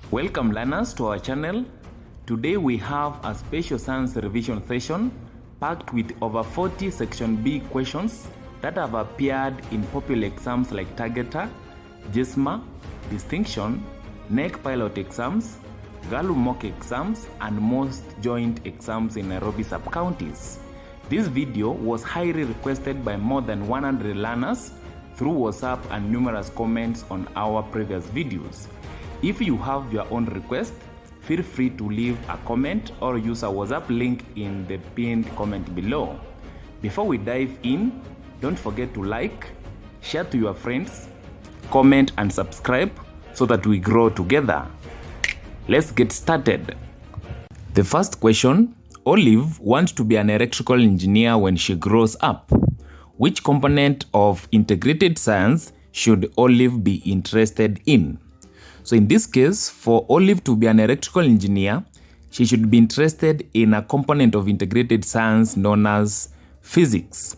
Welcome learners to our channel. Today we have a special science revision session packed with over 40 section B questions that have appeared in popular exams like Targeter, KJSEA, Distinction, NEC pilot exams, GALU mock exams, and most joint exams in Nairobi sub-counties. This video was highly requested by more than 100 learners through WhatsApp and numerous comments on our previous videos. If you have your own request, feel free to leave a comment or use a WhatsApp link in the pinned comment below. Before we dive in, don't forget to like, share to your friends, comment and subscribe so that we grow together. Let's get started. The first question, Olive wants to be an electrical engineer when she grows up. Which component of integrated science should Olive be interested in? So in this case, for Olive to be an electrical engineer, she should be interested in a component of integrated science known as physics.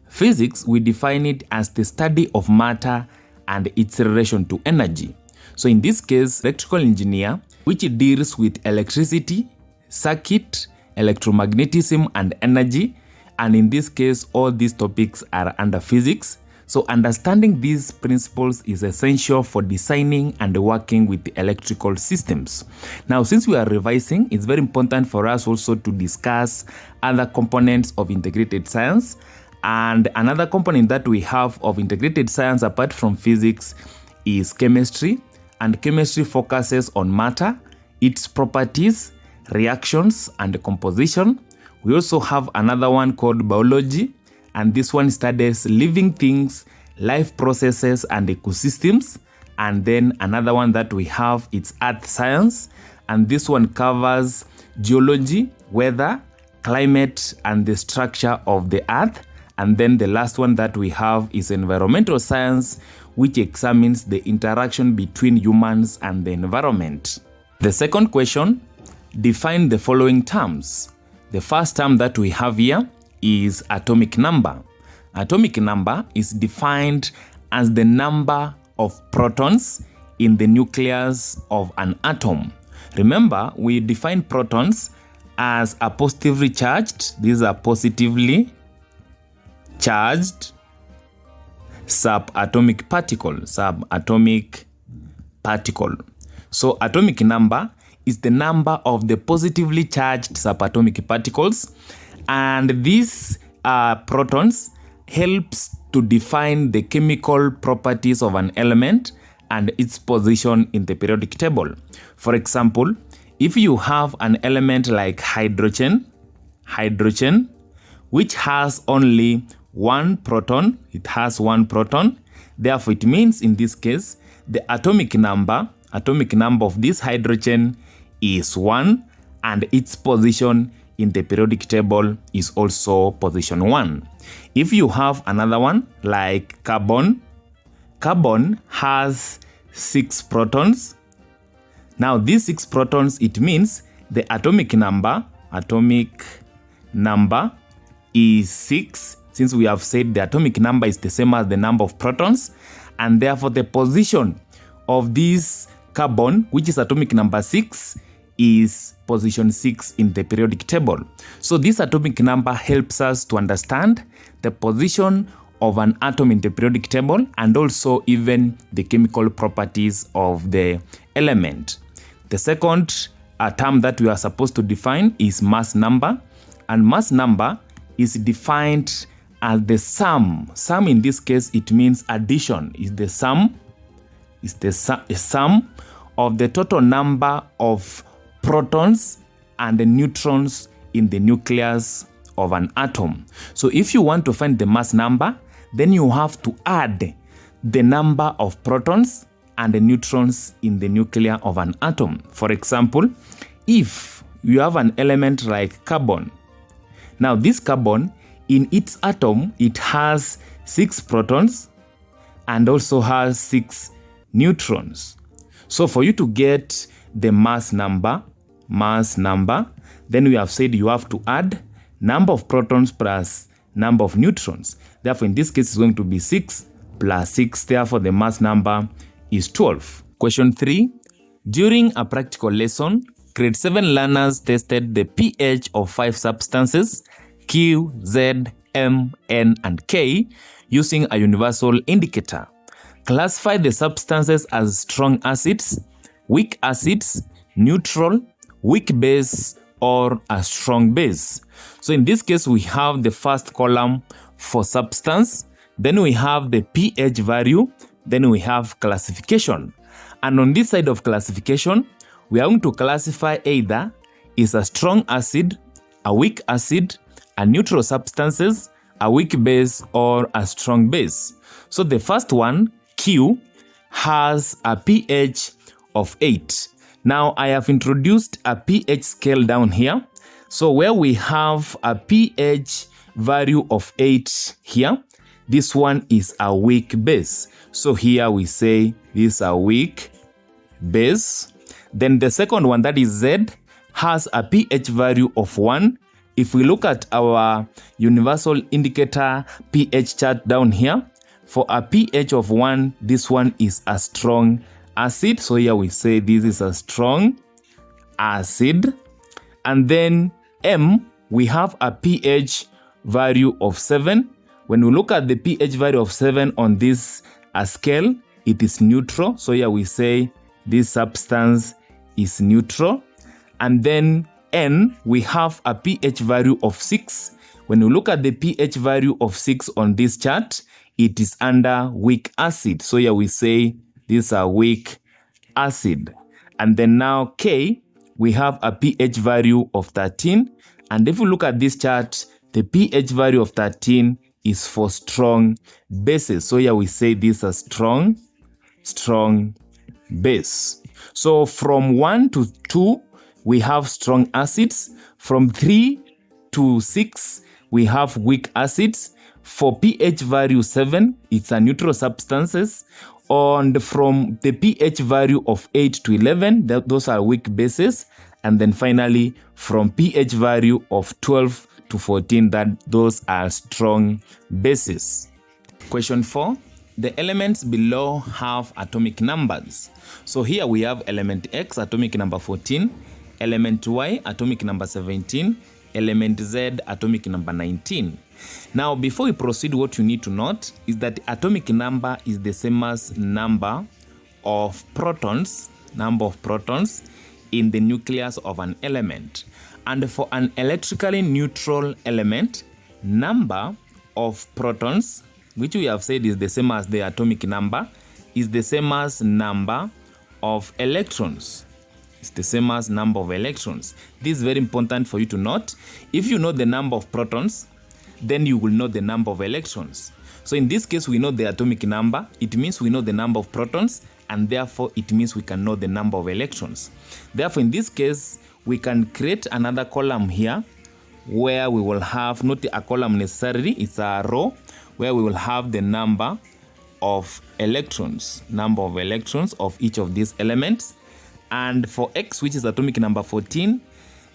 Physics, we define it as the study of matter and its relation to energy. So in this case, electrical engineer, which deals with electricity, circuit, electromagnetism, and energy. And in this case, all these topics are under physics. So understanding these principles is essential for designing and working with the electrical systems. Now, since we are revising, it's very important for us also to discuss other components of integrated science. And another component that we have of integrated science apart from physics is chemistry. And chemistry focuses on matter, its properties, reactions, and composition. We also have another one called biology. And this one studies living things, life processes, and ecosystems. And then another one that we have, it's earth science. And this one covers geology, weather, climate, and the structure of the earth. And then the last one that we have is environmental science, which examines the interaction between humans and the environment. The second question, define the following terms. The first term that we have here is atomic number. Atomic number is defined as the number of protons in the nucleus of an atom. Remember, we define protons as a positively charged, these are positively charged subatomic particle. So atomic number is the number of the positively charged subatomic particles. And these protons helps to define the chemical properties of an element and its position in the periodic table. For example, if you have an element like hydrogen, which has only one proton, therefore it means in this case, the atomic number of this hydrogen is 1 and its position in the periodic table is also position 1. If you have another one like carbon has 6 protons. Now these 6 protons, it means the atomic number is 6, since we have said the atomic number is the same as the number of protons, and therefore the position of this carbon, which is atomic number 6, is position 6 in the periodic table. So this atomic number helps us to understand the position of an atom in the periodic table and also even the chemical properties of the element. The second term that we are supposed to define is mass number, and mass number is defined as the sum. Sum in this case, it means addition. Is the sum of the total number of protons and the neutrons in the nucleus of an atom. So if you want to find the mass number, then you have to add the number of protons and the neutrons in the nucleus of an atom. For example, if you have an element like carbon, now this carbon, in its atom, it has 6 protons and also has 6 neutrons. So for you to get the mass number, then we have said you have to add number of protons plus number of neutrons. Therefore, in this case, it's going to be 6 plus 6. Therefore, the mass number is 12. Question 3. During a practical lesson, grade 7 learners tested the pH of 5 substances Q, Z, M, N, and K using a universal indicator. Classify the substances as strong acids, weak acids, neutral, weak base, or a strong base. So in this case, we have the first column for substance, then we have the pH value, then we have classification. And on this side of classification, we are going to classify either is a strong acid, a weak acid, a neutral substances, a weak base, or a strong base. So the first one, Q, has a pH of 8. Now I have introduced a pH scale down here. So where we have a pH value of 8 here, this one is a weak base. So here we say this is a weak base. Then the second one, that is Z, has a pH value of 1. If we look at our universal indicator pH chart down here, for a pH of 1, this one is a strong acid. So here we say this is a strong acid. And then M, we have a pH value of 7. When we look at the pH value of 7 on this scale, it is neutral. So here we say this substance is neutral. And then N, we have a pH value of 6. When we look at the pH value of 6 on this chart, it is under weak acid. So here we say this is a weak acid. And then now K, we have a pH value of 13. And if we look at this chart, the pH value of 13 is for strong bases. So here we say this is a strong base. So from 1 to 2, we have strong acids. From 3 to 6, we have weak acids. For pH value 7, it's a neutral substances. And from the pH value of 8 to 11, those are weak bases. And then finally, from pH value of 12 to 14, those are strong bases. Question 4. The elements below have atomic numbers. So here we have element X, atomic number 14, element Y, atomic number 17, element Z, atomic number 19. Now, before we proceed, what you need to note is that the atomic number is the same as number of protons in the nucleus of an element. And for an electrically neutral element, number of protons, which we have said is the same as the atomic number, is the same as number of electrons. It's the same as number of electrons. This is very important for you to note. If you know the number of protons, then you will know the number of electrons. So in this case, we know the atomic number. It means we know the number of protons, and therefore it means we can know the number of electrons. Therefore, in this case, we can create another column here where we will have not a column necessarily, it's a row where we will have the number of electrons of each of these elements. And for X, which is atomic number 14,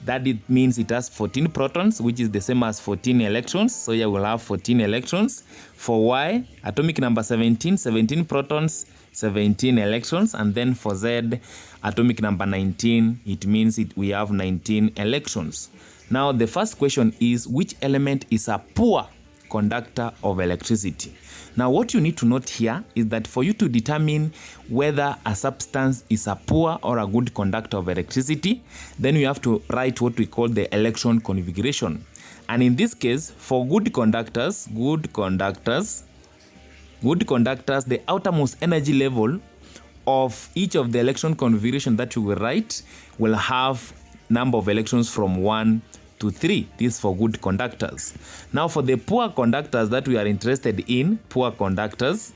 that it means it has 14 protons, which is the same as 14 electrons. So here we'll have 14 electrons. For Y, atomic number 17, 17 protons, 17 electrons. And then for Z, atomic number 19, it means we have 19 electrons. Now the first question is, which element is a poor conductor of electricity? Now what you need to note here is that for you to determine whether a substance is a poor or a good conductor of electricity, then you have to write what we call the electron configuration. And in this case, for good conductors, the outermost energy level of each of the electron configuration that you will write will have number of electrons from 1 to 3. This is for good conductors. Now for the poor conductors that we are interested in, poor conductors,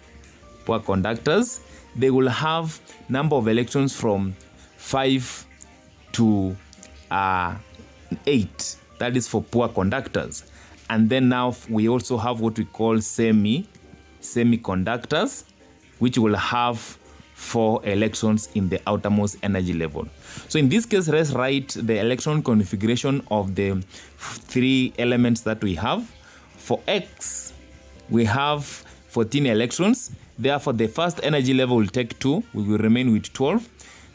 they will have number of electrons from 5 to 8. That is for poor conductors. And then now we also have what we call semiconductors, which will have 4 electrons in the outermost energy level. So in this case, let's write the electron configuration of the 3 elements that we have. For X, we have 14 electrons. Therefore, the first energy level will take 2. We will remain with 12.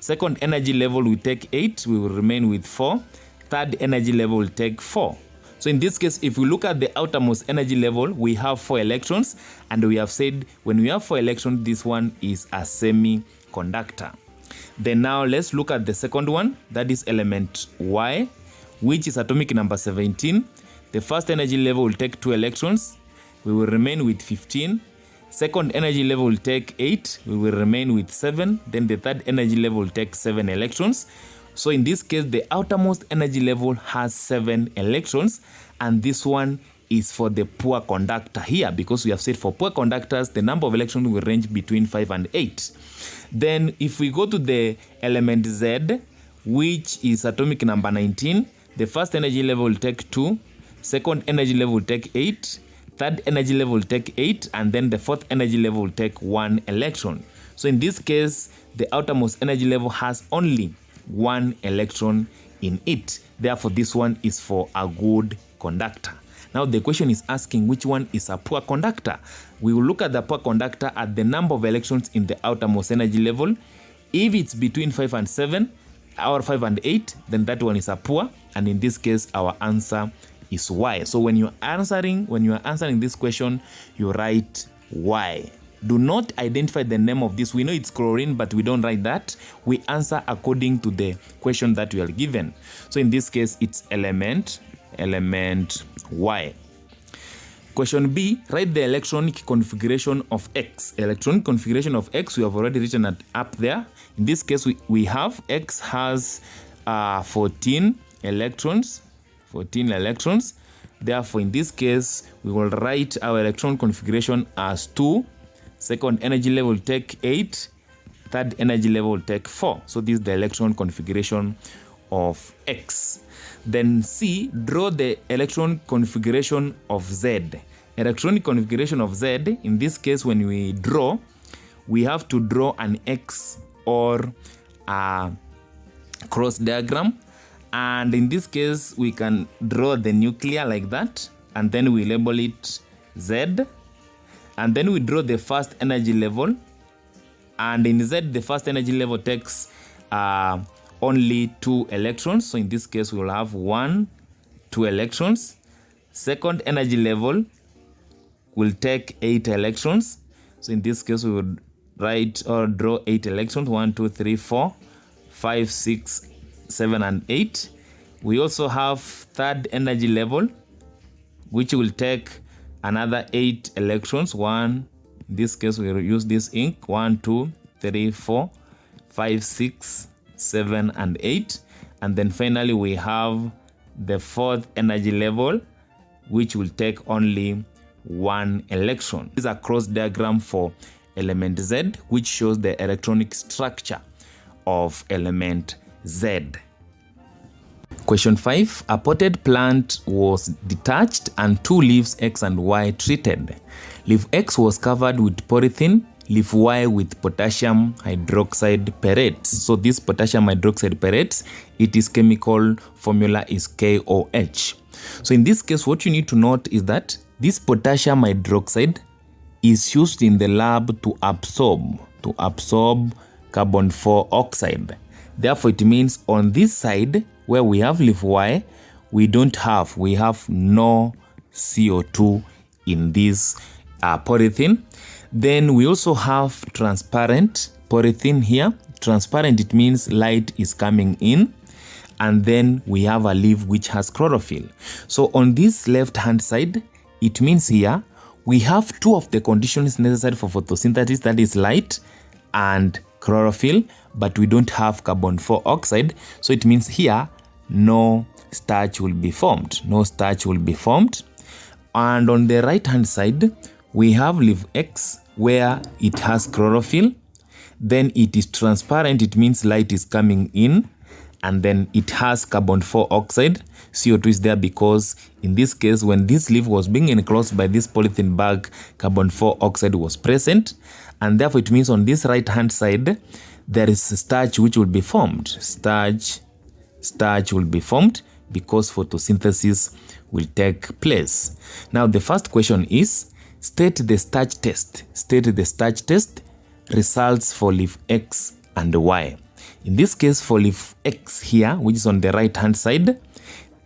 Second energy level will take 8, we will remain with 4. Third energy level will take 4. So in this case, if we look at the outermost energy level, we have 4 electrons, and we have said when we have 4 electrons, this one is a semiconductor. Then now let's look at the second one, that is element Y, which is atomic number 17. The first energy level will take 2 electrons, we will remain with 15. Second energy level will take 8, we will remain with 7. Then the third energy level will take 7 electrons. So in this case, the outermost energy level has 7 electrons, and this one is for the poor conductor here, because we have said for poor conductors, the number of electrons will range between 5 and 8. Then if we go to the element Z, which is atomic number 19, the first energy level will take 2, second energy level will take 8, third energy level will take 8, and then the fourth energy level will take 1 electron. So in this case, the outermost energy level has only 1 electron in it. Therefore, this one is for a good conductor. Now the question is asking which one is a poor conductor. We will look at the poor conductor at the number of electrons in the outermost energy level. If it's between 5 and 7 or 5 and 8, then that one is a poor, and in this case our answer is Y. So when you are answering this question, you write Y. Do not identify the name of this. We know it's chlorine, but we don't write that. We answer according to the question that we are given. So in this case, it's element Y. Question B, write the electronic configuration of X. Electronic configuration of X, we have already written it up there. In this case, we have X has 14 electrons. Therefore, in this case, we will write our electron configuration as 2. Second energy level will take 8. Third energy level will take 4. So this is the electron configuration of X. Then C, draw the electron configuration of Z. Electronic configuration of Z, in this case, when we draw, we have to draw an X or a cross diagram. And in this case, we can draw the nuclear like that, and then we label it Z. And then we draw the first energy level, and in Z, the first energy level takes only 2 electrons. So in this case, we will have 2 electrons. Second energy level will take 8 electrons. So in this case, we would write or draw 8 electrons, 1, 2, 3, 4, 5, 6, 7, and 8. We also have third energy level, which will take another 8 electrons. In this case, we will use this ink. 1, 2, 3, 4, 5, 6, 7, and 8. And then finally, we have the fourth energy level, which will take only 1 electron. This is a cross diagram for element Z, which shows the electronic structure of element Z. Question 5. A potted plant was detached and 2 leaves X and Y treated. Leaf X was covered with polythene, leaf Y with potassium hydroxide perates. So this potassium hydroxide perates, its chemical formula is KOH. So in this case, what you need to note is that this potassium hydroxide is used in the lab to absorb carbon dioxide. Therefore, it means on this side where we have leaf Y, we have no CO2 in this polythene. Then we also have transparent polythene here. Transparent, it means light is coming in. And then we have a leaf which has chlorophyll. So on this left hand side, it means here we have 2 of the conditions necessary for photosynthesis, that is light and chlorophyll, but we don't have carbon dioxide. So it means here no starch will be formed. And on the right hand side, we have leaf X where it has chlorophyll. Then it is transparent, it means light is coming in. And then it has carbon dioxide. CO2 is there because in this case, when this leaf was being enclosed by this polythene bag, carbon dioxide was present. And therefore, it means on this right hand side, there is starch which will be formed. Starch will be formed because photosynthesis will take place. Now, the first question is, state the starch test. Results for leaf X and Y. In this case, for leaf X here, which is on the right hand side,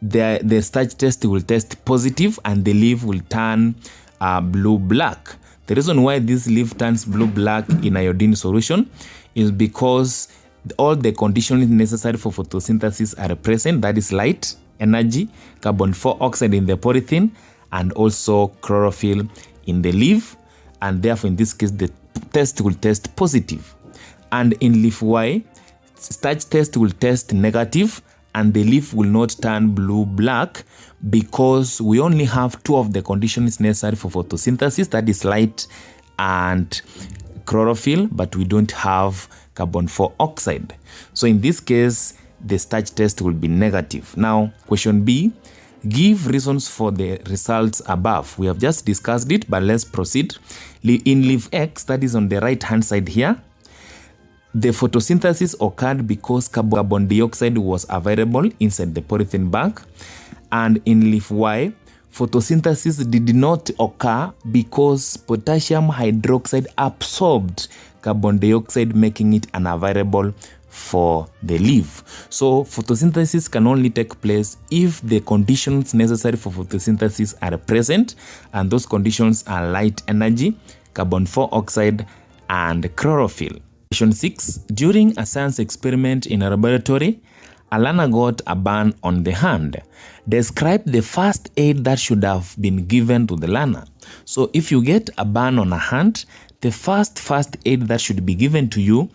the starch test will test positive and the leaf will turn blue-black. The reason why this leaf turns blue-black in iodine solution is because all the conditions necessary for photosynthesis are present. That is light, energy, carbon 4 oxide in the polythene, and also chlorophyll in the leaf. And therefore, in this case, the test will test positive. And in leaf Y, starch test will test negative, and the leaf will not turn blue-black because we only have 2 of the conditions necessary for photosynthesis, that is light and chlorophyll, but we don't have carbon 4 oxide. So in this case, the starch test will be negative. Now, question B, give reasons for the results above. We have just discussed it, but let's proceed. In leaf X, that is on the right hand side here, the photosynthesis occurred because carbon dioxide was available inside the polythene bag. And in leaf Y, photosynthesis did not occur because potassium hydroxide absorbed carbon dioxide, making it unavailable for the leaf. So photosynthesis can only take place if the conditions necessary for photosynthesis are present, and those conditions are light energy, carbon 4 oxide, and chlorophyll. Question 6. During a science experiment in a laboratory, a learner got a burn on the hand. Describe the first aid that should have been given to the learner. So if you get a burn on a hand, the first aid that should be given to you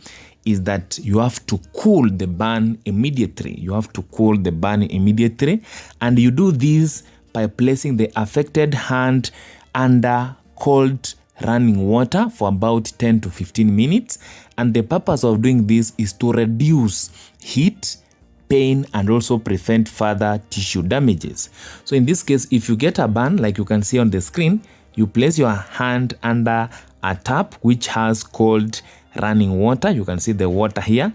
is that you have to cool the burn immediately. You have to cool the burn immediately, and you do this by placing the affected hand under cold running water for about 10 to 15 minutes. And the purpose of doing this is to reduce heat, pain, and also prevent further tissue damages. So in this case, if you get a burn, like you can see on the screen, you place your hand under a tap which has cold running water. You can see the water here,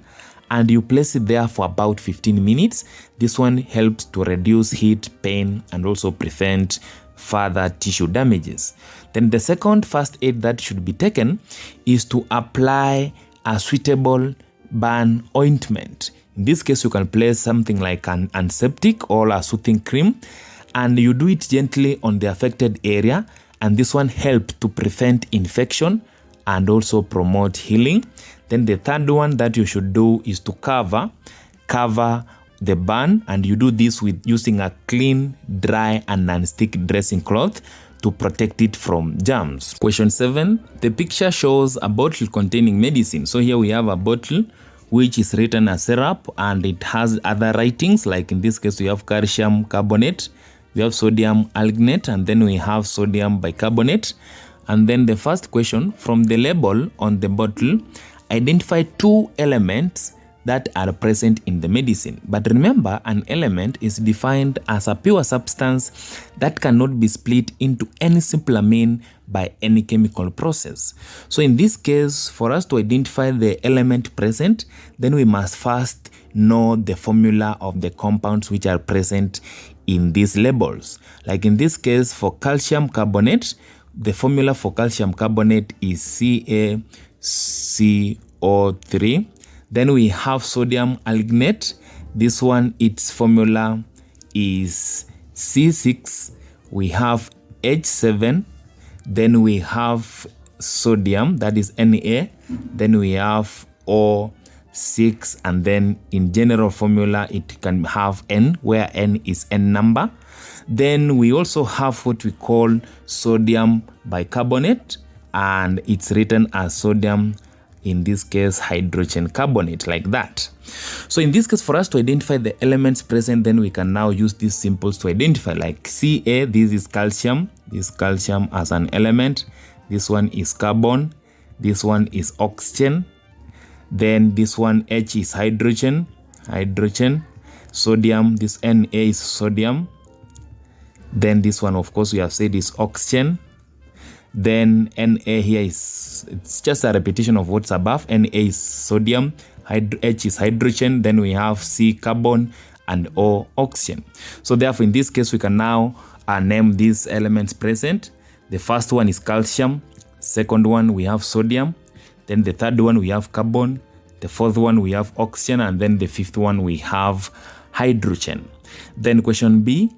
and you place it there for about 15 minutes. This one helps to reduce heat, pain, and also prevent further tissue damages. Then the second first aid that should be taken is to apply a suitable burn ointment. In this case, you can place something like an antiseptic or a soothing cream, and you do it gently on the affected area, and this one helps to prevent infection and also promote healing. Then the third one that you should do is to cover the burn, and you do this with using a clean, dry, and non-stick dressing cloth to protect it from germs. Question 7. The picture shows a bottle containing medicine. So here we have a bottle which is written as syrup, and it has other writings, like in this case we have calcium carbonate, we have sodium alginate, and then we have sodium bicarbonate. And then the first question, from the label on the bottle, identify 2 elements that are present in the medicine. But remember, an element is defined as a pure substance that cannot be split into any simple amine by any chemical process. So in this case, for us to identify the element present, then we must first know the formula of the compounds which are present in these labels. Like in this case, for calcium carbonate, the formula for calcium carbonate is CaCO3. Then we have sodium alginate. This one, its formula is C6. We have H7. Then we have sodium, that is Na. Then we have O6. And then in general formula, it can have N, where N is N number. Then we also have what we call sodium bicarbonate, and it's written as sodium, in this case, hydrogen carbonate, like that. So in this case, for us to identify the elements present, then we can now use these symbols to identify, like Ca, this is calcium, this calcium as an element. This one is carbon, this one is oxygen. Then this one, H, is hydrogen, sodium, this Na is sodium. Then this one, of course, we have said is oxygen. Then Na here it's just a repetition of what's above. Na is sodium, H is hydrogen, then we have C, carbon, and O, oxygen. So therefore, in this case, we can now name these elements present. The first one is calcium, second one we have sodium, then the third one we have carbon, The fourth one we have oxygen, and then the fifth one we have hydrogen. Then question B,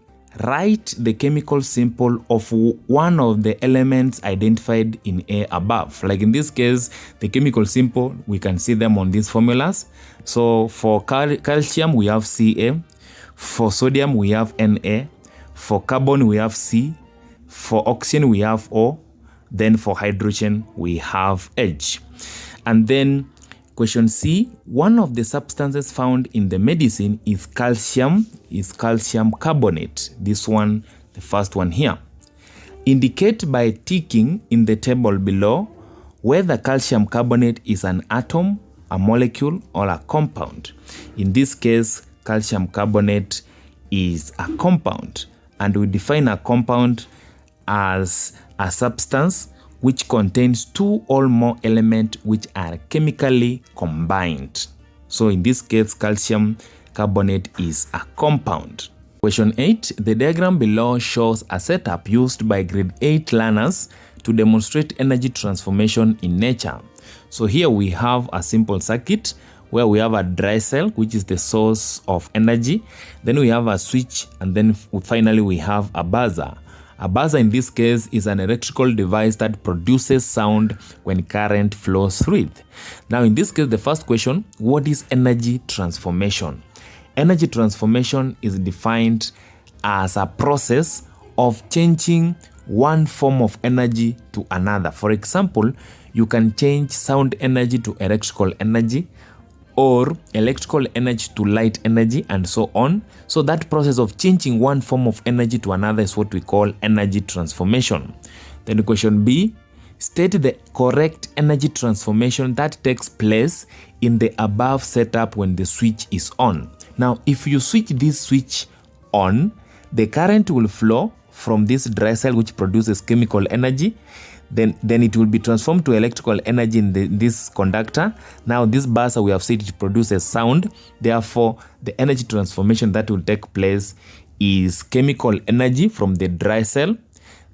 write the chemical symbol of one of the elements identified in A above. Like in this case, the chemical symbol, we can see them on these formulas. So for calcium, we have Ca. For sodium, we have Na. For carbon, we have C. For oxygen, we have O. Then for hydrogen, we have H. And then question C, one of the substances found in the medicine is calcium carbonate. This one, the first one here. Indicate by ticking in the table below whether calcium carbonate is an atom, a molecule, or a compound. In this case, calcium carbonate is a compound, and we define a compound as a substance which contains two or more elements which are chemically combined. So in this case, calcium carbonate is a compound. Question 8. The diagram below shows a setup used by grade 8 learners to demonstrate energy transformation in nature. So here we have a simple circuit where we have a dry cell, which is the source of energy. Then we have a switch, and then finally we have a buzzer. A buzzer in this case is an electrical device that produces sound when current flows through it. Now in this case, the first question, what is energy transformation? Energy transformation is defined as a process of changing one form of energy to another. For example, you can change sound energy to electrical energy, or electrical energy to light energy, and so on. So that process of changing one form of energy to another is what we call energy transformation. Then question B, state the correct energy transformation that takes place in the above setup when the switch is on. Now, if you switch this switch on, the current will flow from this dry cell which produces chemical energy. Then it will be transformed to electrical energy in this conductor. Now this buzzer, we have said it produces sound. Therefore, the energy transformation that will take place is chemical energy from the dry cell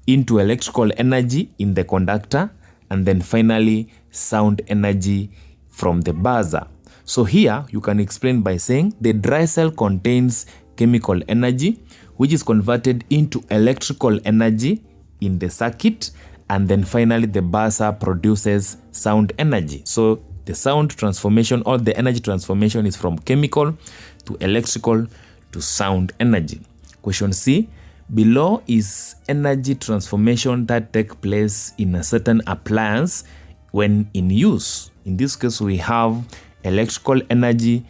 into electrical energy in the conductor, and then finally sound energy from the buzzer. So here you can explain by saying the dry cell contains chemical energy which is converted into electrical energy in the circuit, and then finally the buzzer produces sound energy. So the sound transformation or the energy transformation is from chemical to electrical to sound energy. Question C, below is energy transformation that takes place in a certain appliance when in use. In this case, we have electrical energy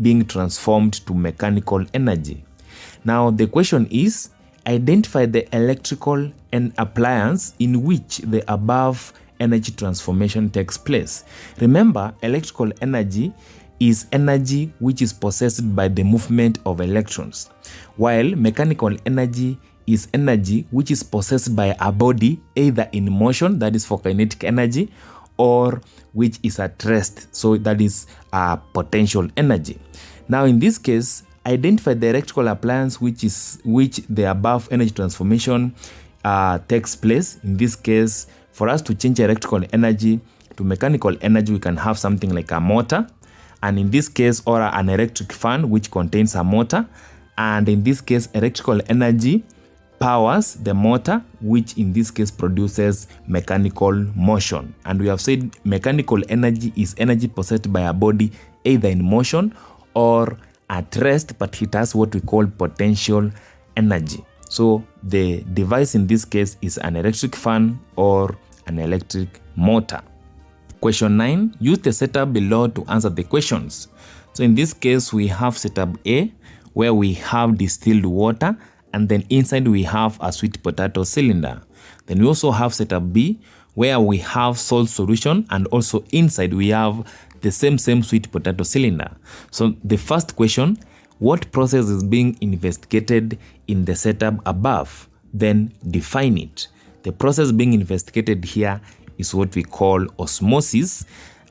being transformed to mechanical energy. Now the question is, identify the electrical and appliance in which the above energy transformation takes place. Remember, electrical energy is energy which is possessed by the movement of electrons, while mechanical energy is energy which is possessed by a body either in motion, that is for kinetic energy, or which is at rest, so that is potential energy. Now in this case, identify the electrical appliance which the above energy transformation takes place. In this case, for us to change electrical energy to mechanical energy, we can have something like a motor, and in this case, or an electric fan which contains a motor, and in this case, electrical energy powers the motor, which in this case produces mechanical motion. And we have said mechanical energy is energy possessed by a body either in motion or at rest, but it has what we call potential energy. So the device in this case is an electric fan or an electric motor. Question 9, use the setup below to answer the questions. So in this case, we have setup A, where we have distilled water, and then inside we have a sweet potato cylinder. Then we also have setup B, where we have salt solution, and also inside we have the same sweet potato cylinder. So the first question, what process is being investigated in the setup above? Then define it. The process being investigated here is what we call osmosis,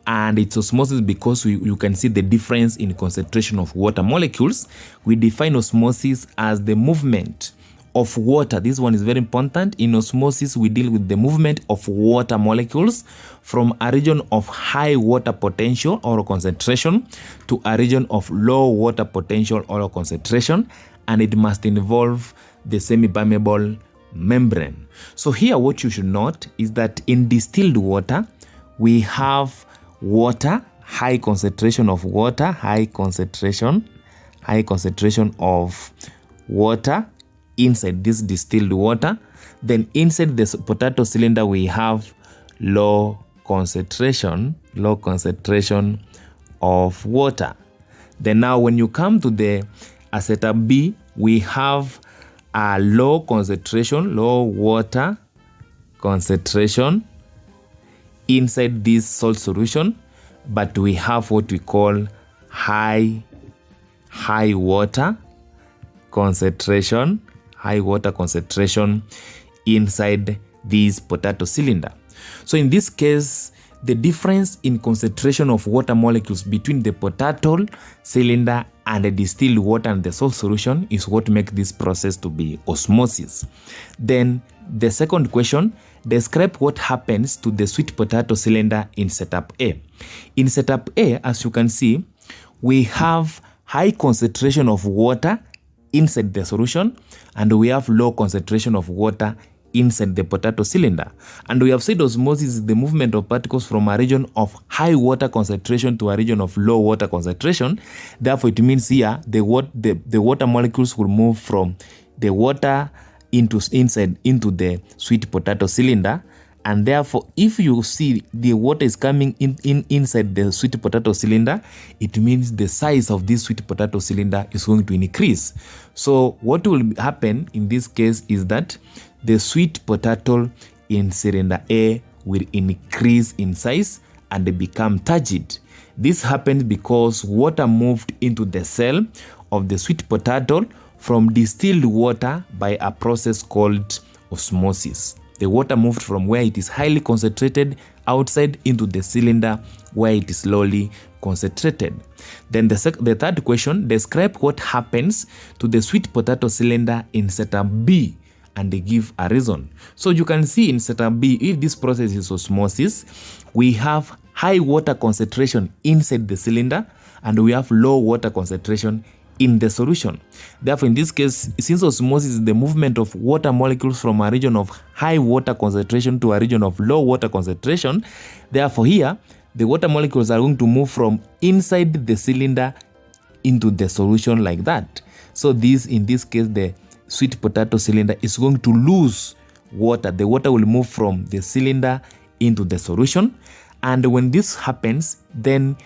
and it's osmosis because you can see the difference in concentration of water molecules. We define osmosis as the movement of water. This one is very important. In osmosis, we deal with the movement of water molecules from a region of high water potential or concentration to a region of low water potential or concentration, and it must involve the semi-permeable membrane. So here what you should note is that in distilled water, we have water, high concentration of water, high concentration of water inside this distilled water. Then inside this potato cylinder, we have low concentration of water. Then now when you come to the setup B, we have a low water concentration inside this salt solution, but we have what we call high water concentration inside this potato cylinder. So in this case, the difference in concentration of water molecules between the potato cylinder and the distilled water and the salt solution is what makes this process to be osmosis. Then the second question, describe what happens to the sweet potato cylinder in setup A. In setup A, as you can see, we have high concentration of water inside the solution, and we have low concentration of water inside the potato cylinder. And we have said osmosis is the movement of particles from a region of high water concentration to a region of low water concentration. Therefore, it means here the water molecules will move from the water into the sweet potato cylinder. And therefore, if you see the water is coming inside the sweet potato cylinder, it means the size of this sweet potato cylinder is going to increase. So what will happen in this case is that the sweet potato in cylinder A will increase in size and become turgid. This happened because water moved into the cell of the sweet potato from distilled water by a process called osmosis. The water moved from where it is highly concentrated outside into the cylinder where it is lowly concentrated. Then the third question, describe what happens to the sweet potato cylinder in setup B, and they give a reason. So you can see in setup B, if this process is osmosis, we have high water concentration inside the cylinder and we have low water concentration in the solution. Therefore, in this case, since osmosis is the movement of water molecules from a region of high water concentration to a region of low water concentration, therefore here, the water molecules are going to move from inside the cylinder into the solution like that. So in this case, the sweet potato cylinder is going to lose water. The water will move from the cylinder into the solution. And when this happens, then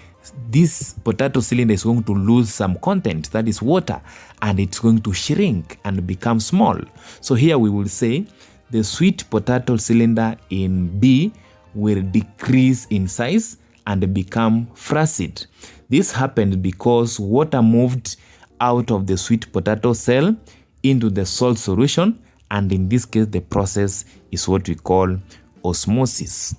this potato cylinder is going to lose some content, that is water, and it's going to shrink and become small. So here we will say the sweet potato cylinder in B will decrease in size and become flaccid. This happened because water moved out of the sweet potato cell into the salt solution, and in this case the process is what we call osmosis.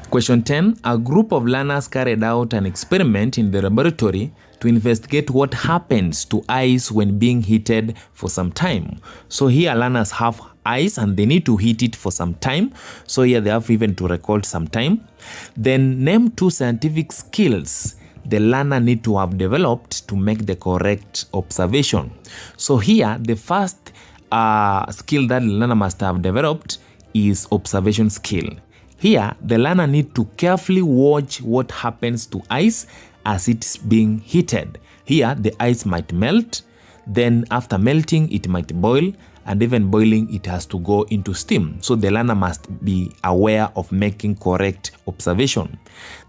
Question 10. A group of learners carried out an experiment in the laboratory to investigate what happens to ice when being heated for some time. So here learners have ice and they need to heat it for some time. So here they have even to record some time. Then name 2 scientific skills the learner need to have developed to make the correct observation. So here the first skill that the learner must have developed is observation skill. Here, the learner needs to carefully watch what happens to ice as it's being heated. Here, the ice might melt, then after melting, it might boil, and even boiling, it has to go into steam. So the learner must be aware of making correct observation.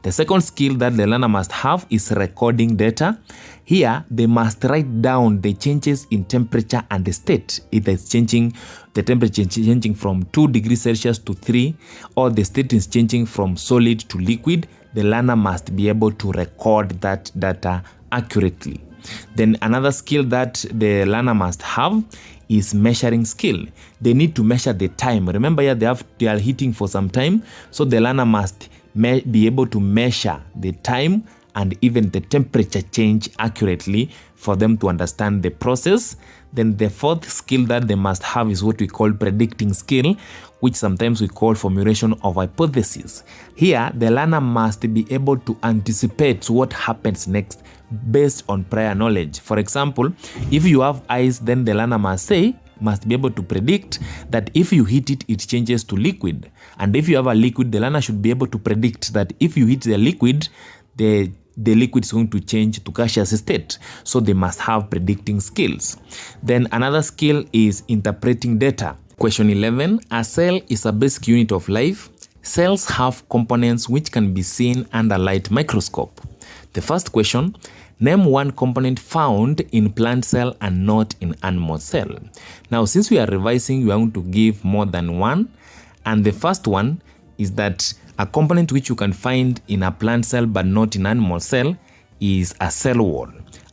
The second skill that the learner must have is recording data. Here, they must write down the changes in temperature and the state. If it's changing, the temperature is changing from 2 degrees Celsius to 3, or the state is changing from solid to liquid, the learner must be able to record that data accurately. Then another skill that the learner must have is measuring skill. They need to measure the time. Remember here they are heating for some time, so the learner must be able to measure the time and even the temperature change accurately for them to understand the process. Then the fourth skill that they must have is what we call predicting skill, which sometimes we call formulation of hypothesis. Here, the learner must be able to anticipate what happens next based on prior knowledge. For example, if you have ice, then the learner must be able to predict that if you heat it, it changes to liquid. And if you have a liquid, the learner should be able to predict that if you heat the liquid, the liquid is going to change to gaseous state. So they must have predicting skills. Then another skill is interpreting data. Question 11, a cell is a basic unit of life. Cells have components which can be seen under light microscope. The first question, name one component found in plant cell and not in animal cell. Now, since we are revising, we are going to give more than one. And the first one is that a component which you can find in a plant cell but not in animal cell is a cell wall.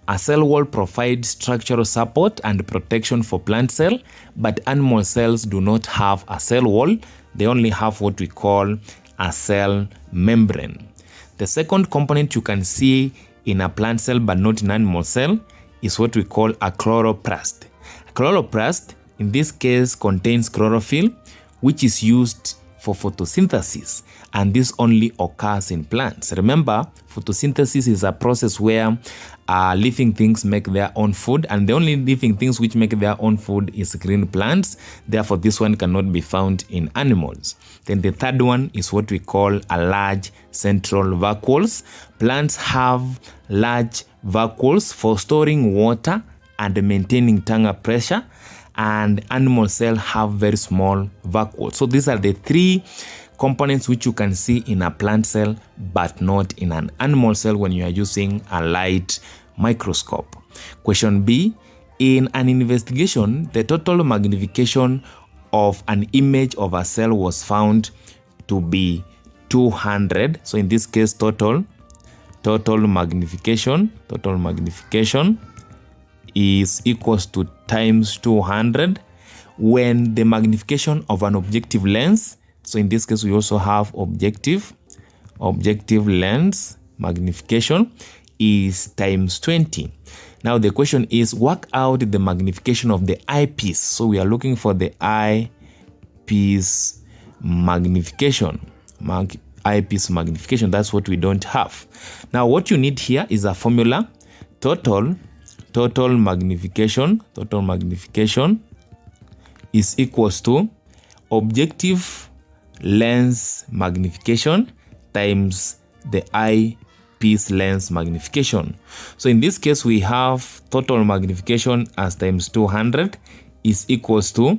A cell wall provides structural support and protection for plant cell, but animal cells do not have a cell wall. They only have what we call a cell membrane. The second component you can see in a plant cell but not in animal cell is what we call a chloroplast. A chloroplast, in this case, contains chlorophyll, which is used for photosynthesis, and this only occurs in plants. Remember, photosynthesis is a process where living things make their own food, and the only living things which make their own food is green plants. Therefore, this one cannot be found in animals. Then the third one is what we call a large central vacuoles. Plants have large vacuoles for storing water and maintaining tank pressure, and animal cells have very small vacuoles. So these are the three components which you can see in a plant cell but not in an animal cell when you are using a light microscope. Question B, in an investigation, the total magnification of an image of a cell was found to be 200. So in this case, total magnification is equals to times 200 when the magnification of an objective lens, so in this case we also have objective lens magnification, is times 20. Now the question is, work out the magnification of the eyepiece. So we are looking for the eyepiece magnification. Eyepiece magnification, that's what we don't have. Now what you need here is a formula. Total magnification is equals to objective lens magnification times the eyepiece lens magnification. So in this case, we have total magnification as times 200 is equals to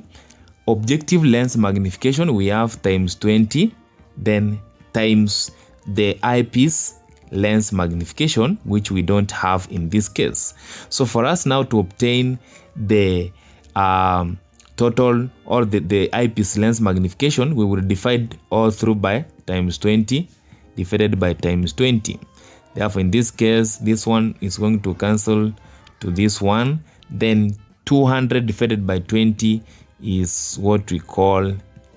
objective lens magnification, we have times 20, then times the eyepiece lens magnification, which we don't have in this case. So for us now to obtain the total or the eyepiece lens magnification, we will divide all through by times 20 divided by times 20. Therefore, in this case, this one is going to cancel to this one. Then 200 divided by 20 is what we call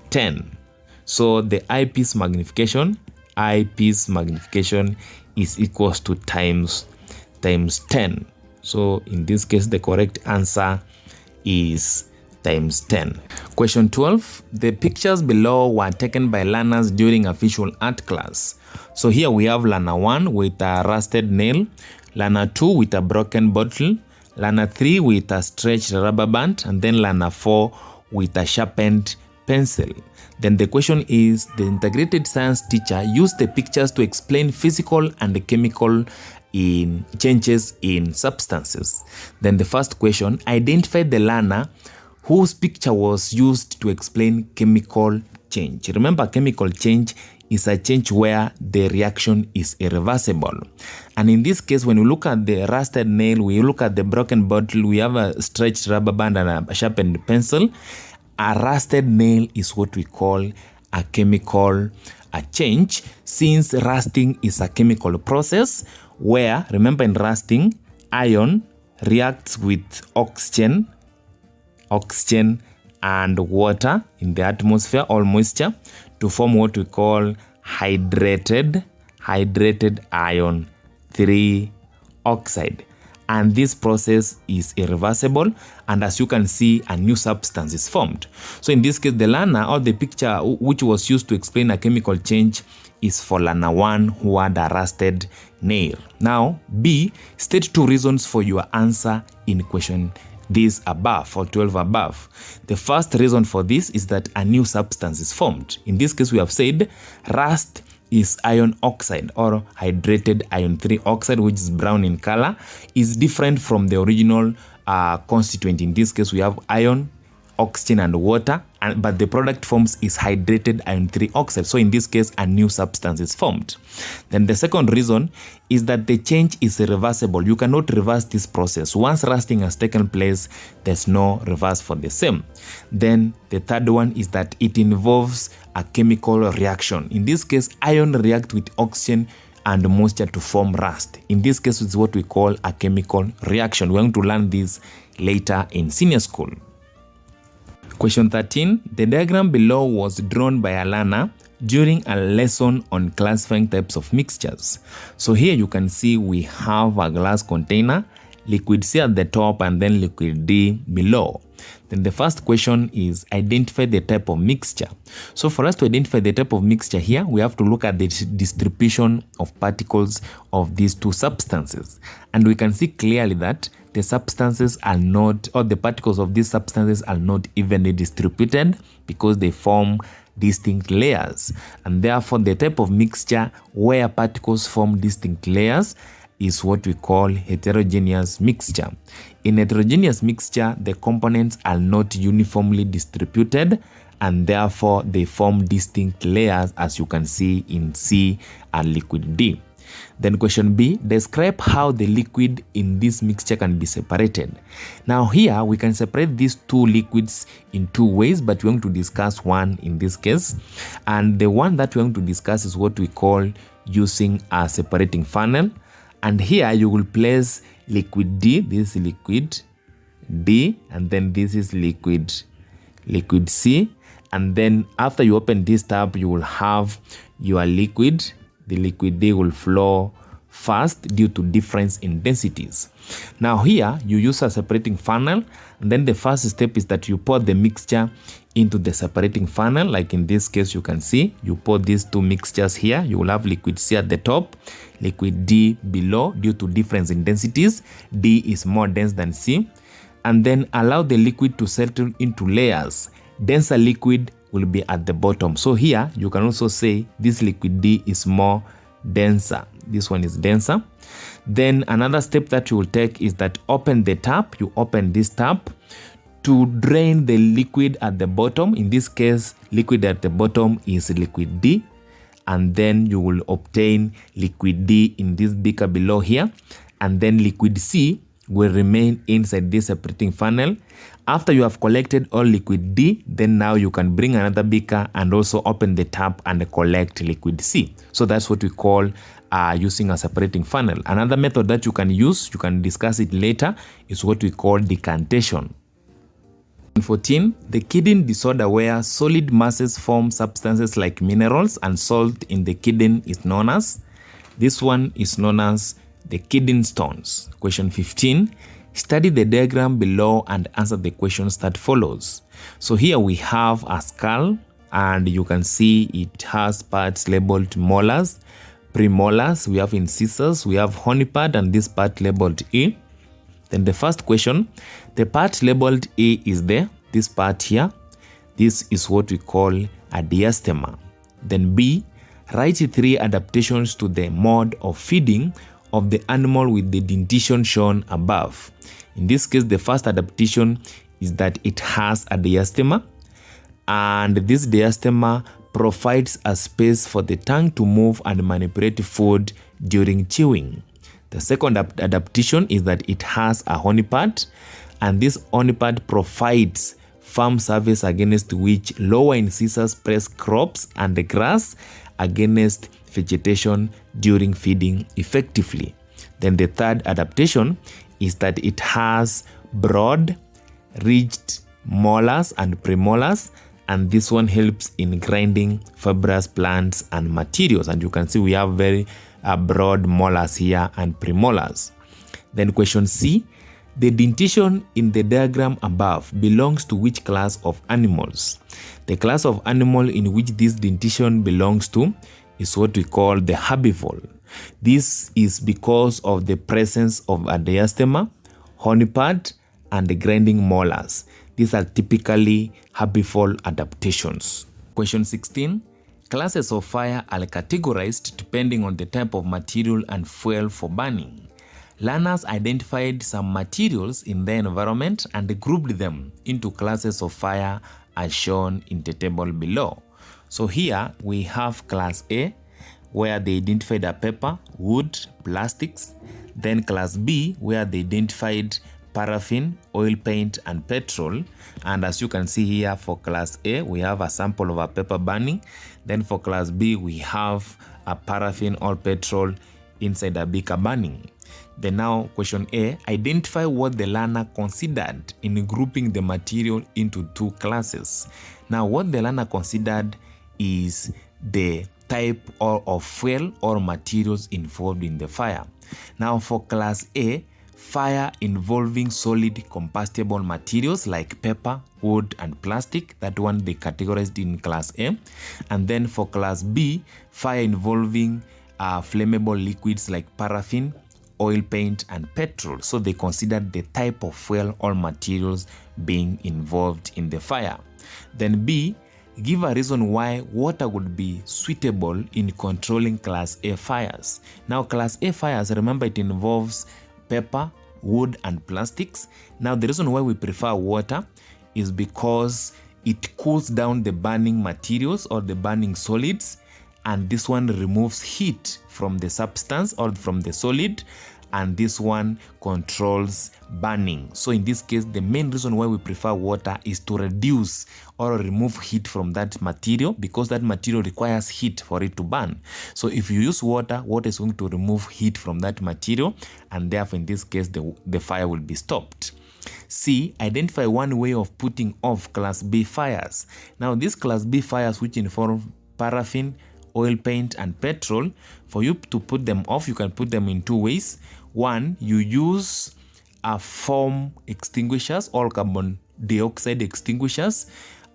10. So the eyepiece magnification is equals to times 10. So in this case, the correct answer is times 10. Question 12. The pictures below were taken by learners during a visual art class. So here we have learner 1 with a rusted nail, learner 2 with a broken bottle, learner 3 with a stretched rubber band, and then learner 4 with a sharpened pencil. Then the question is, the integrated science teacher used the pictures to explain physical and chemical changes in substances. Then the first question, identify the learner whose picture was used to explain chemical change. Remember, chemical change is a change where the reaction is irreversible. And in this case, when we look at the rusted nail, we look at the broken bottle, we have a stretched rubber band and a sharpened pencil. A rusted nail is what we call a chemical change, since rusting is a chemical process where, remember, in rusting, iron reacts with oxygen and water in the atmosphere or moisture to form what we call hydrated iron 3 oxide. And this process is irreversible, and as you can see, a new substance is formed. So in this case, the learner or the picture which was used to explain a chemical change is for learner 1 who had a rusted nail. Now, B, state 2 reasons for your answer in question this above or 12 above. The first reason for this is that a new substance is formed. In this case, we have said rust is iron oxide or hydrated iron 3 oxide, which is brown in color, is different from the original constituent. In this case, we have iron, oxygen and water, but the product forms is hydrated iron 3 oxide. So in this case, a new substance is formed. Then the second reason is that the change is irreversible. You cannot reverse this process. Once rusting has taken place, there's no reverse for the same. Then the third one is that it involves a chemical reaction. In this case, iron react with oxygen and moisture to form rust. In this case, it's what we call a chemical reaction. We're going to learn this later in senior school. Question 13. The diagram below was drawn by a learner during a lesson on classifying types of mixtures. So here you can see we have a glass container, liquid C at the top and then liquid D below. Then the first question is identify the type of mixture. So for us to identify the type of mixture here, we have to look at the distribution of particles of these two substances. And we can see clearly that the substances are not, or the particles of these substances are not evenly distributed because they form distinct layers. And therefore, the type of mixture where particles form distinct layers is what we call heterogeneous mixture. In heterogeneous mixture, the components are not uniformly distributed and therefore they form distinct layers, as you can see in C and liquid D. Then question B, describe how the liquid in this mixture can be separated. Now here we can separate these two liquids in two ways, but we're going to discuss one in this case. And the one that we're going to discuss is what we call using a separating funnel. And here you will place liquid D, this is liquid D, and then this is liquid C. And then after you open this tab, you will have your liquid. The liquid D will flow fast due to difference in densities. Now here you use a separating funnel, and then the first step is that you pour the mixture into the separating funnel. Like in this case, you can see you pour these two mixtures here. You will have liquid C at the top, liquid D below. Due to difference in densities, D is more dense than C. And then allow the liquid to settle into layers. Denser liquid will be at the bottom. So here you can also say this liquid D is more denser. This one is denser. Then another step that you will take is that open the tap. You open this tap to drain the liquid at the bottom. In this case, liquid at the bottom is liquid D. And then you will obtain liquid D in this beaker below here. And then liquid C will remain inside this separating funnel. After you have collected all liquid D, then now you can bring another beaker and also open the tap and collect liquid C. So that's what we call using a separating funnel. Another method that you can use, you can discuss it later, is what we call decantation. 14. The kidney disorder where solid masses form substances like minerals and salt in the kidney is known as, this one is known as the kidney stones. Question 15. Study the diagram below and answer the questions that follows. So here we have a skull, and you can see it has parts labeled molars, premolars, we have incisors, we have horny part, and this part labeled E. Then the first question, the part labeled E is there, this part here. This is what we call a diastema. Then B, write 3 adaptations to the mode of feeding of the animal with the dentition shown above. In this case, the first adaptation is that it has a diastema, and this diastema provides a space for the tongue to move and manipulate food during chewing. The second adaptation is that it has a horny part, and this horny part provides firm surface against which lower incisors press crops and the grass against vegetation during feeding effectively. Then the third adaptation is that it has broad, ridged molars and premolars, and this one helps in grinding fibrous plants and materials. And you can see we have very broad molars here and premolars. Then question C, the dentition in the diagram above belongs to which class of animals? The class of animal in which this dentition belongs to is what we call the herbivore. This is because of the presence of a diastema, horny part, and the grinding molars. These are typically herbivore adaptations. Question 16. Classes of fire are categorized depending on the type of material and fuel for burning. Learners identified some materials in their environment and grouped them into classes of fire as shown in the table below. So here we have class A, where they identified a paper, wood, plastics. Then class B, where they identified paraffin, oil paint, and petrol. And as you can see here, for class A, we have a sample of a paper burning. Then for class B, we have a paraffin or petrol inside a beaker burning. Then now question A, identify what the learner considered in grouping the material into two classes. Now what the learner considered is the type of fuel or materials involved in the fire. Now for class A, fire involving solid combustible materials like paper, wood, and plastic. That one they categorized in class A. And then for class B, fire involving flammable liquids like paraffin, oil paint, and petrol. So they considered the type of fuel or materials being involved in the fire. Then B, give a reason why water would be suitable in controlling class A fires. Now class A fires, remember, it involves paper, wood, and plastics. Now the reason why we prefer water is because it cools down the burning materials or the burning solids, and this one removes heat from the substance or from the solid, and this one controls burning. So in this case, the main reason why we prefer water is to reduce or remove heat from that material, because that material requires heat for it to burn. So if you use water, water is going to remove heat from that material, and therefore in this case the fire will be stopped. C, identify one way of putting off class B fires. Now these class B fires, which involve paraffin, oil paint, and petrol, for you to put them off, you can put them in two ways. One, you use a foam extinguishers or carbon dioxide extinguishers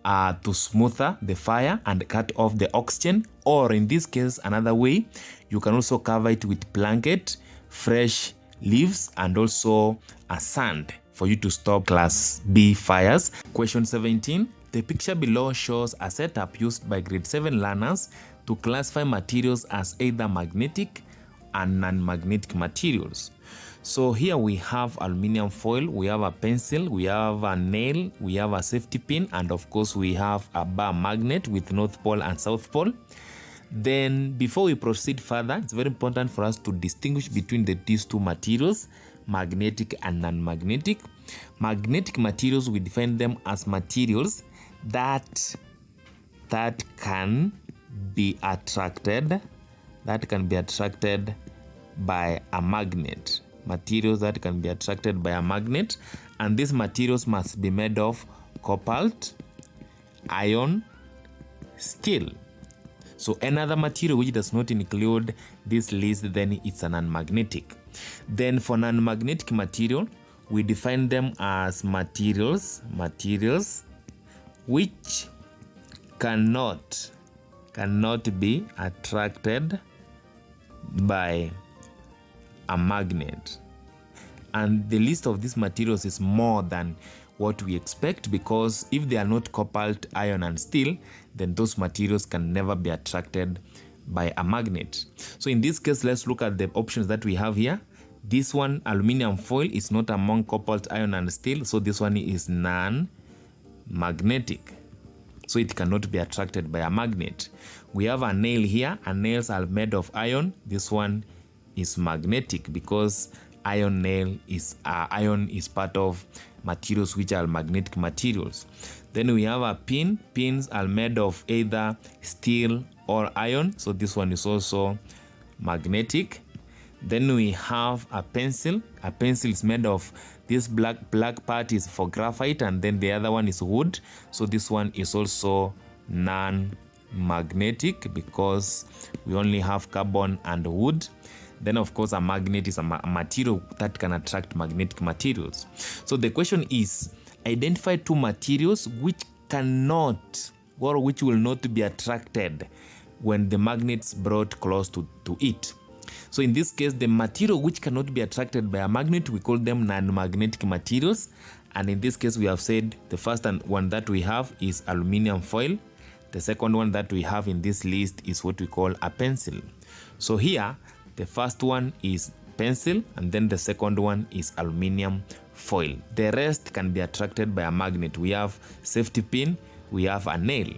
to smoother the fire and cut off the oxygen. Or in this case, another way, you can also cover it with blanket, fresh leaves, and also a sand for you to stop class B fires. Question 17. The picture below shows a setup used by grade 7 learners to classify materials as either magnetic and non-magnetic materials. So here we have aluminum foil, we have a pencil, we have a nail, we have a safety pin, and of course we have a bar magnet with North Pole and South Pole. Then before we proceed further, it's very important for us to distinguish between these two materials, magnetic and non-magnetic. Magnetic materials, we define them as materials that can be attracted by a magnet. Materials that can be attracted by a magnet, and these materials must be made of cobalt, iron, steel. So another material which does not include this list, then it's a non-magnetic. Then for non-magnetic material, we define them as materials which cannot be attracted by a magnet. And the list of these materials is more than what we expect, because if they are not cobalt, iron, and steel, then those materials can never be attracted by a magnet. So in this case, let's look at the options that we have here. This one, aluminum foil, is not among cobalt, iron, and steel, so this one is non-magnetic. So it cannot be attracted by a magnet. We have a nail here, and nails are made of iron. This one is magnetic because iron is part of materials which are magnetic materials. Then we have a pin. Pins are made of either steel or iron, so this one is also magnetic. Then we have a pencil. A pencil is made of this black part is for graphite, and then the other one is wood, so this one is also non-magnetic. magnetic because we only have carbon and wood. Then of course a magnet is a material that can attract magnetic materials. So the question is, identify two materials which cannot or which will not be attracted when the magnet's brought close to it. So in this case, the material which cannot be attracted by a magnet, we call them non-magnetic materials. And in this case, we have said the first one that we have is aluminum foil. The second one that we have in this list is what we call a pencil. So here, the first one is pencil, and then the second one is aluminum foil. The rest can be attracted by a magnet. We have safety pin, we have a nail,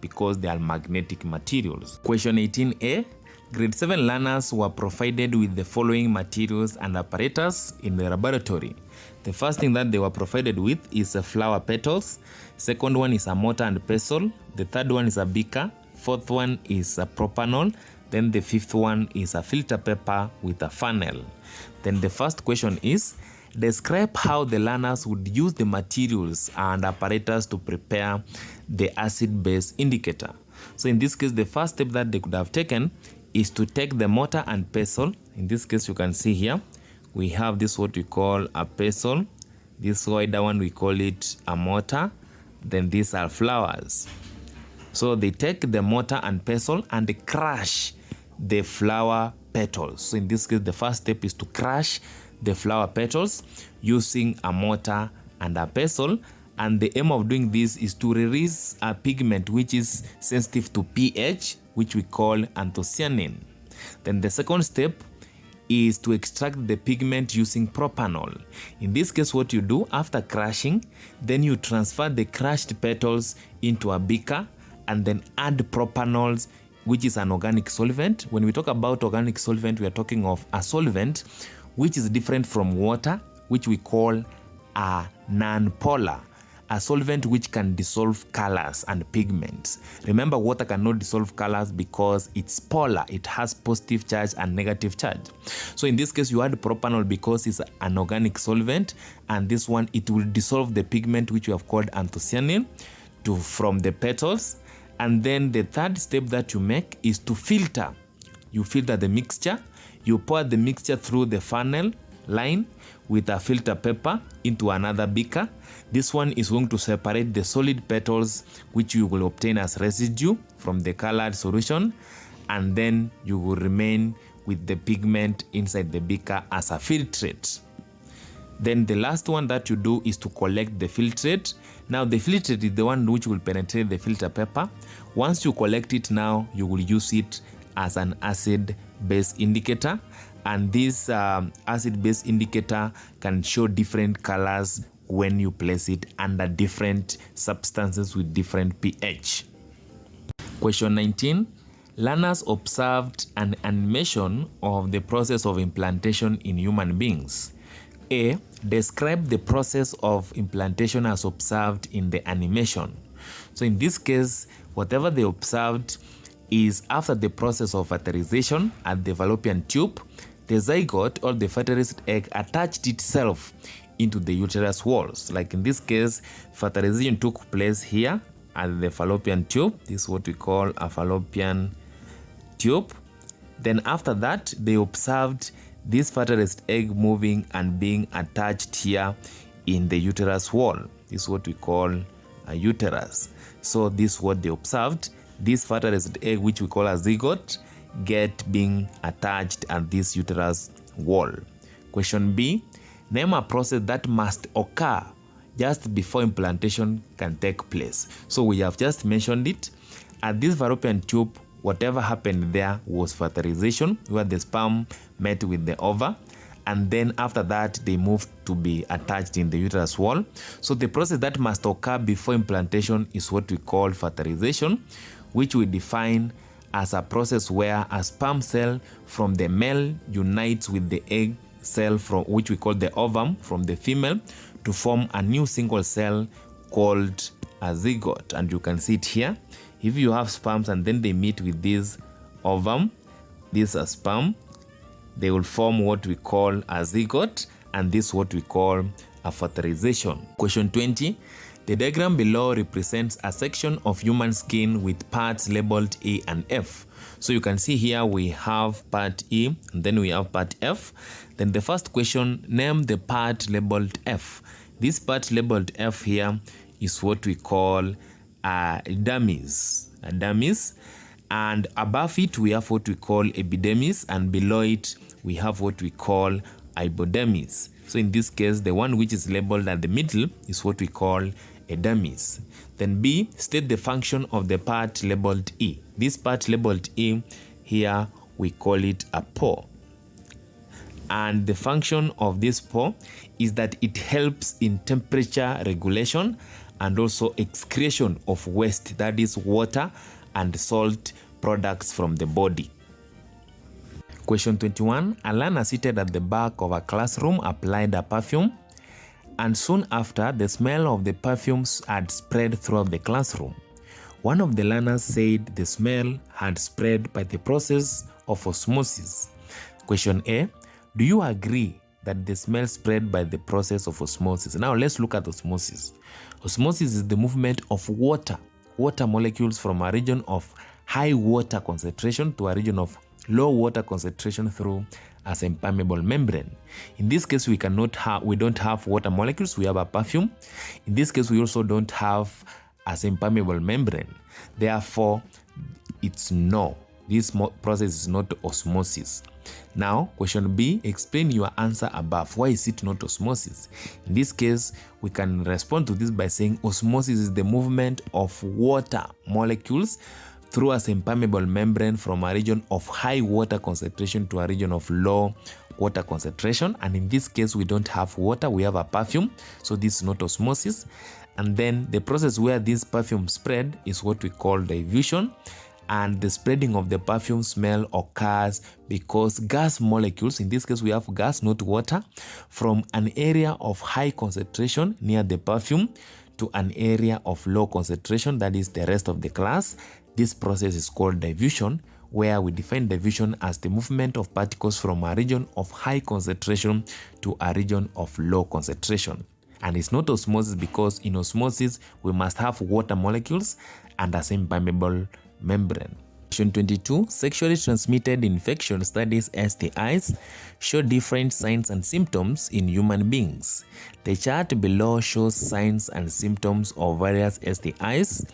because they are magnetic materials. Question 18a. Grade 7 learners were provided with the following materials and apparatus in the laboratory. The first thing that they were provided with is a flower petals. Second one is a mortar and pestle. The third one is a beaker. Fourth one is a propanol. Then the fifth one is a filter paper with a funnel. Then the first question is, describe how the learners would use the materials and apparatus to prepare the acid-base indicator. So in this case, the first step that they could have taken is to take the mortar and pestle. In this case, you can see here, we have this what we call a pestle. This wider one, we call it a mortar. Then these are flowers. So they take the mortar and pestle and they crush the flower petals. So in this case, the first step is to crush the flower petals using a mortar and a pestle. And the aim of doing this is to release a pigment which is sensitive to pH, which we call anthocyanin. Then the second step is to extract the pigment using propanol. In this case, what you do after crushing, then you transfer the crushed petals into a beaker and then add propanols, which is an organic solvent. When we talk about organic solvent, we are talking of a solvent which is different from water, which we call a non-polar. A solvent which can dissolve colors and pigments. Remember, water cannot dissolve colors because it's polar. It has positive charge and negative charge. So in this case, you add propanol because it's an organic solvent, and this one, it will dissolve the pigment which we have called anthocyanin from the petals. And then the third step that you make is to filter. You filter the mixture. You pour the mixture through the funnel line with a filter paper into another beaker. This one is going to separate the solid petals which you will obtain as residue from the colored solution, and then you will remain with the pigment inside the beaker as a filtrate. Then the last one that you do is to collect the filtrate. Now the filtrate is the one which will penetrate the filter paper. Once you collect it, now you will use it as an acid-base indicator. And this acid-base indicator can show different colors when you place it under different substances with different pH. Question 19. Learners observed an animation of the process of implantation in human beings. A. Describe the process of implantation as observed in the animation. So in this case, whatever they observed is after the process of fertilization at the fallopian tube, the zygote or the fertilized egg attached itself into the uterus walls. Like in this case, fertilization took place here at the fallopian tube. This is what we call a fallopian tube. Then after that, they observed this fertilized egg moving and being attached here in the uterus wall. This is what we call a uterus. So this is what they observed. This fertilized egg, which we call a zygote, being attached at this uterus wall. Question B. Name a process that must occur just before implantation can take place. So we have just mentioned it. At this fallopian tube, whatever happened there was fertilization, where the sperm met with the ova, and then after that they moved to be attached in the uterus wall. So the process that must occur before implantation is what we call fertilization, which we define as a process where a sperm cell from the male unites with the egg cell, from which we call the ovum, from the female, to form a new single cell called a zygote. And you can see it here. If you have sperms and then they meet with this ovum, this is sperm, they will form what we call a zygote, and this is what we call a fertilization. Question 20. The diagram below represents a section of human skin with parts labeled E and F. So you can see here we have part E and then we have part F. Then the first question, name the part labeled F. This part labeled F here is what we call a dermis. And above it we have what we call epidermis, and below it we have what we call hypodermis. So in this case, the one which is labeled at the middle is what we call a dermis. Then B, state the function of the part labeled E. This part labeled E, here we call it a pore. And the function of this pore is that it helps in temperature regulation and also excretion of waste, that is water and salt products from the body. Question 21. A learner seated at the back of a classroom applied a perfume, and soon after, the smell of the perfumes had spread throughout the classroom. One of the learners said the smell had spread by the process of osmosis. Question A. Do you agree that the smell spread by the process of osmosis? Now let's look at osmosis. Osmosis is the movement of water molecules from a region of high water concentration to a region of low water concentration through a impermeable membrane. In this case, we don't have water molecules, we have a perfume. In this case, we also don't have a impermeable membrane. Therefore, it's no. This process is not osmosis. Now, question B, explain your answer above. Why is it not osmosis? In this case, we can respond to this by saying osmosis is the movement of water molecules through a impermeable membrane from a region of high water concentration to a region of low water concentration. And in this case, we don't have water, we have a perfume. So this is not osmosis. And then the process where this perfume spread is what we call diffusion. And the spreading of the perfume smell occurs because gas molecules, in this case we have gas, not water, from an area of high concentration near the perfume to an area of low concentration, that is the rest of the class. This process is called diffusion, where we define diffusion as the movement of particles from a region of high concentration to a region of low concentration. And it's not osmosis because in osmosis we must have water molecules and a impermeable membrane. Question 22. Sexually transmitted infection studies STIs show different signs and symptoms in human beings. The chart below shows signs and symptoms of various STIs.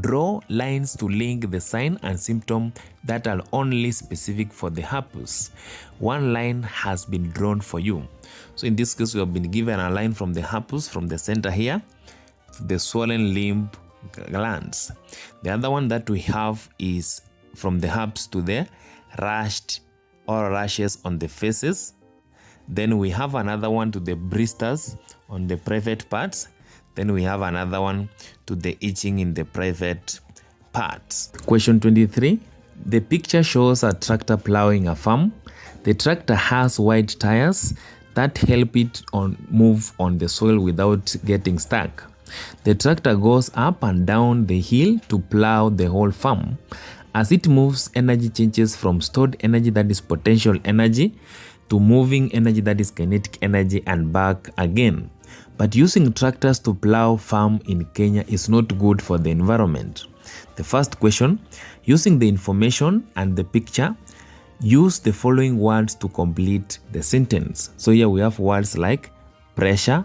Draw lines to link the sign and symptom that are only specific for the herpes. One line has been drawn for you. So in this case, we have been given a line from the herpes, from the center here, the swollen limb glands. The other one that we have is from the herpes to the rashed or rashes on the faces. Then we have another one to the blisters on the private parts. Then we have another one to the itching in the private parts. Question 23. The picture shows a tractor plowing a farm. The tractor has wide tires that help it move on the soil without getting stuck. The tractor goes up and down the hill to plow the whole farm. As it moves, energy changes from stored energy, that is potential energy, to moving energy, that is kinetic energy, and back again. But using tractors to plow farm in Kenya is not good for the environment. The first question, using the information and the picture, use the following words to complete the sentence. So here we have words like pressure,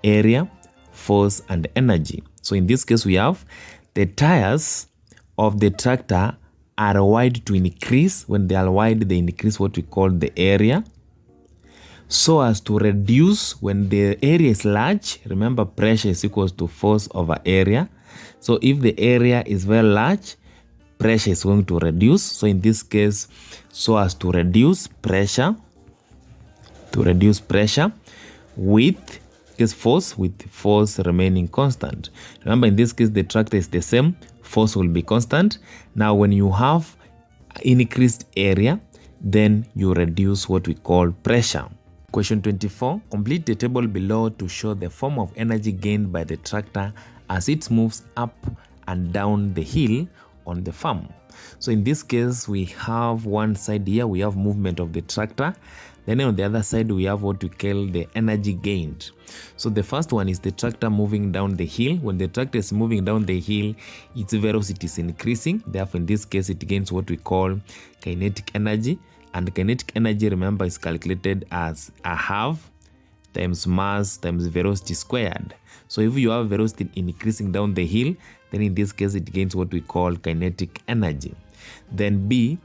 area, force, and energy. So in this case, we have the tires of the tractor are wide to increase. When they are wide, they increase what we call the area, so as to reduce when the area is large. Remember, pressure is equals to force over area. So if the area is very large, pressure is going to reduce. So in this case, so as to reduce pressure, with force, with force remaining constant. Remember, in this case, the tractor is the same, force will be constant. Now, when you have increased area, then you reduce what we call pressure. Question 24. Complete the table below to show the form of energy gained by the tractor as it moves up and down the hill on the farm. So in this case, we have one side here, we have movement of the tractor. Then on the other side, we have what we call the energy gained. So the first one is the tractor moving down the hill. When the tractor is moving down the hill, its velocity is increasing. Therefore, in this case, it gains what we call kinetic energy. And kinetic energy, remember, is calculated as a half times mass times velocity squared. So if you have velocity increasing down the hill, then in this case, it gains what we call kinetic energy. Then B,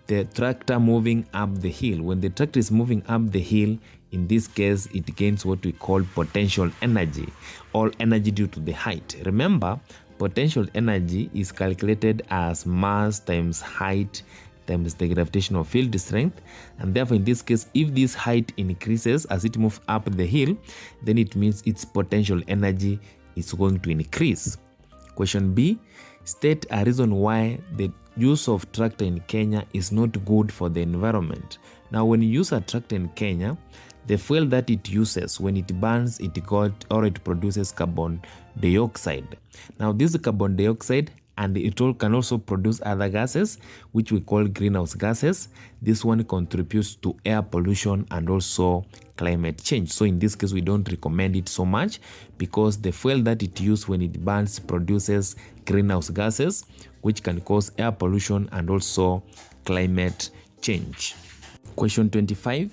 the tractor moving up the hill. When the tractor is moving up the hill, in this case, it gains what we call potential energy, or energy due to the height. Remember, potential energy is calculated as mass times height times the gravitational field strength, and therefore in this case, if this height increases as it moves up the hill, then it means its potential energy is going to increase. Question B, state a reason why the use of tractor in Kenya is not good for the environment. Now, when you use a tractor in Kenya, the fuel that it uses, when it burns, it produces carbon dioxide. Now, this carbon dioxide, and it can also produce other gases, which we call greenhouse gases. This one contributes to air pollution and also climate change. So in this case, we don't recommend it so much, because the fuel that it uses when it burns produces greenhouse gases, which can cause air pollution and also climate change. Question 25.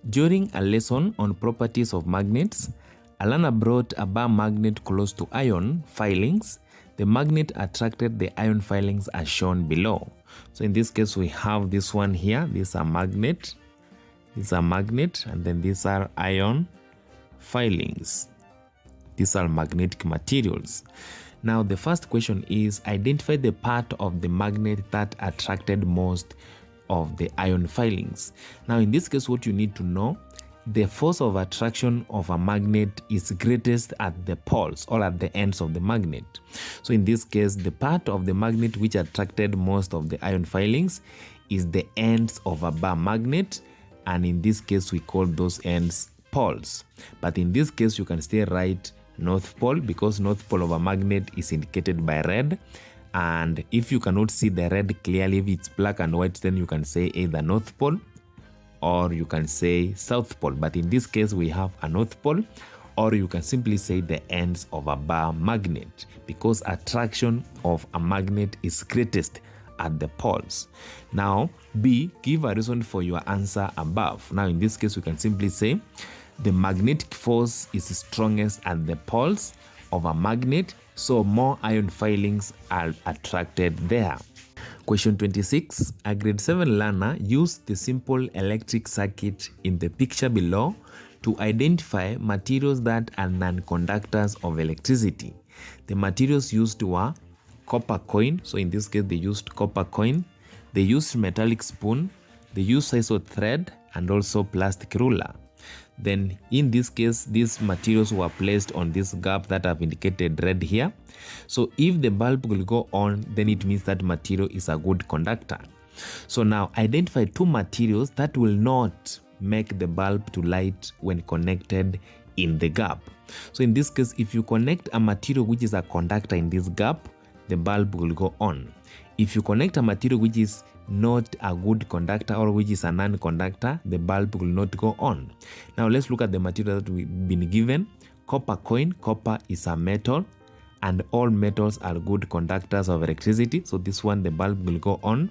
During a lesson on properties of magnets, a learner brought a bar magnet close to iron filings. The magnet attracted the iron filings as shown below. So in this case, we have this one here. These are magnet. These are magnet, and then these are iron filings. These are magnetic materials. Now, the first question is, identify the part of the magnet that attracted most of the iron filings. Now, in this case, what you need to know, the force of attraction of a magnet is greatest at the poles or at the ends of the magnet. So in this case, the part of the magnet which attracted most of the iron filings is the ends of a bar magnet, and in this case, we call those ends poles. But in this case, you can still write north pole, because north pole of a magnet is indicated by red. And if you cannot see the red clearly, if it's black and white, then you can say either north pole or you can say south pole. But in this case, we have a north pole, or you can simply say the ends of a bar magnet, because attraction of a magnet is greatest at the poles. Now, B, give a reason for your answer above. Now, in this case, we can simply say the magnetic force is strongest at the poles of a magnet, so more iron filings are attracted there. Question 26. A grade 7 learner used the simple electric circuit in the picture below to identify materials that are non-conductors of electricity. The materials used were copper coin. So in this case, they used copper coin. They used metallic spoon. They used sisal thread and also plastic ruler. Then in this case, these materials were placed on this gap that I've indicated red here. So if the bulb will go on, then it means that material is a good conductor. So now identify two materials that will not make the bulb to light when connected in the gap. So in this case, if you connect a material which is a conductor in this gap, the bulb will go on. If you connect a material which is not a good conductor or which is a non-conductor, the bulb will not go on. Now let's look at the material that we've been given. Copper coin. Copper is a metal, and all metals are good conductors of electricity. So this one, the bulb will go on.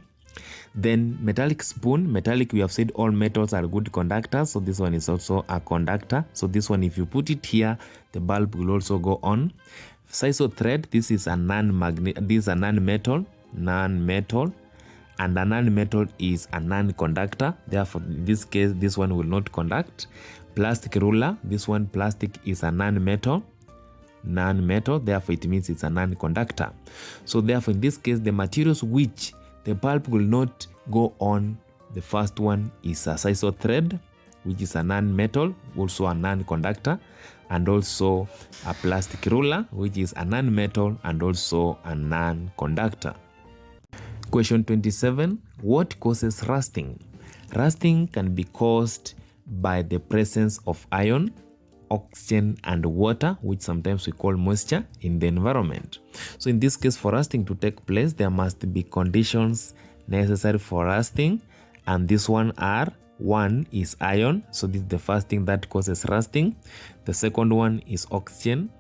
Then metallic spoon. Metallic, we have said all metals are good conductors. So this one is also a conductor. So this one, if you put it here, the bulb will also go on. Sisal thread. This is a non-magnet. This is a non-metal. And a non-metal is a non-conductor. Therefore, in this case, this one will not conduct. Plastic ruler. This one, plastic is a non-metal. Therefore, it means it's a non-conductor. So therefore, in this case, the materials which the bulb will not go on, the first one is a sisal thread, which is a non-metal, also a non-conductor, and also a plastic ruler, which is a non-metal and also a non-conductor. Question 27. What causes rusting? Rusting can be caused by the presence of iron, oxygen, and water, which sometimes we call moisture, in the environment. So in this case, for rusting to take place, there must be conditions necessary for rusting, and this one are One is iron, so this is the first thing that causes rusting. The second one is oxygen.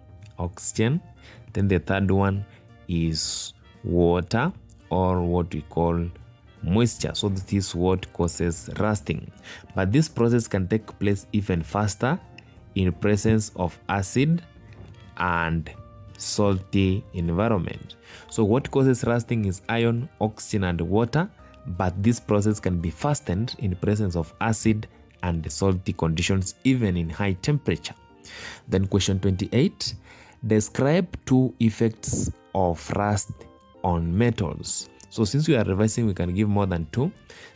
Then the third one is water, or what we call moisture. So this is what causes rusting. But this process can take place even faster in presence of acid and salty environment. So what causes rusting is iron, oxygen, and water, but this process can be fastened in presence of acid and salty conditions, even in high temperature. Then question 28, describe two effects of rust on metals. So since we are revising, we can give more than two.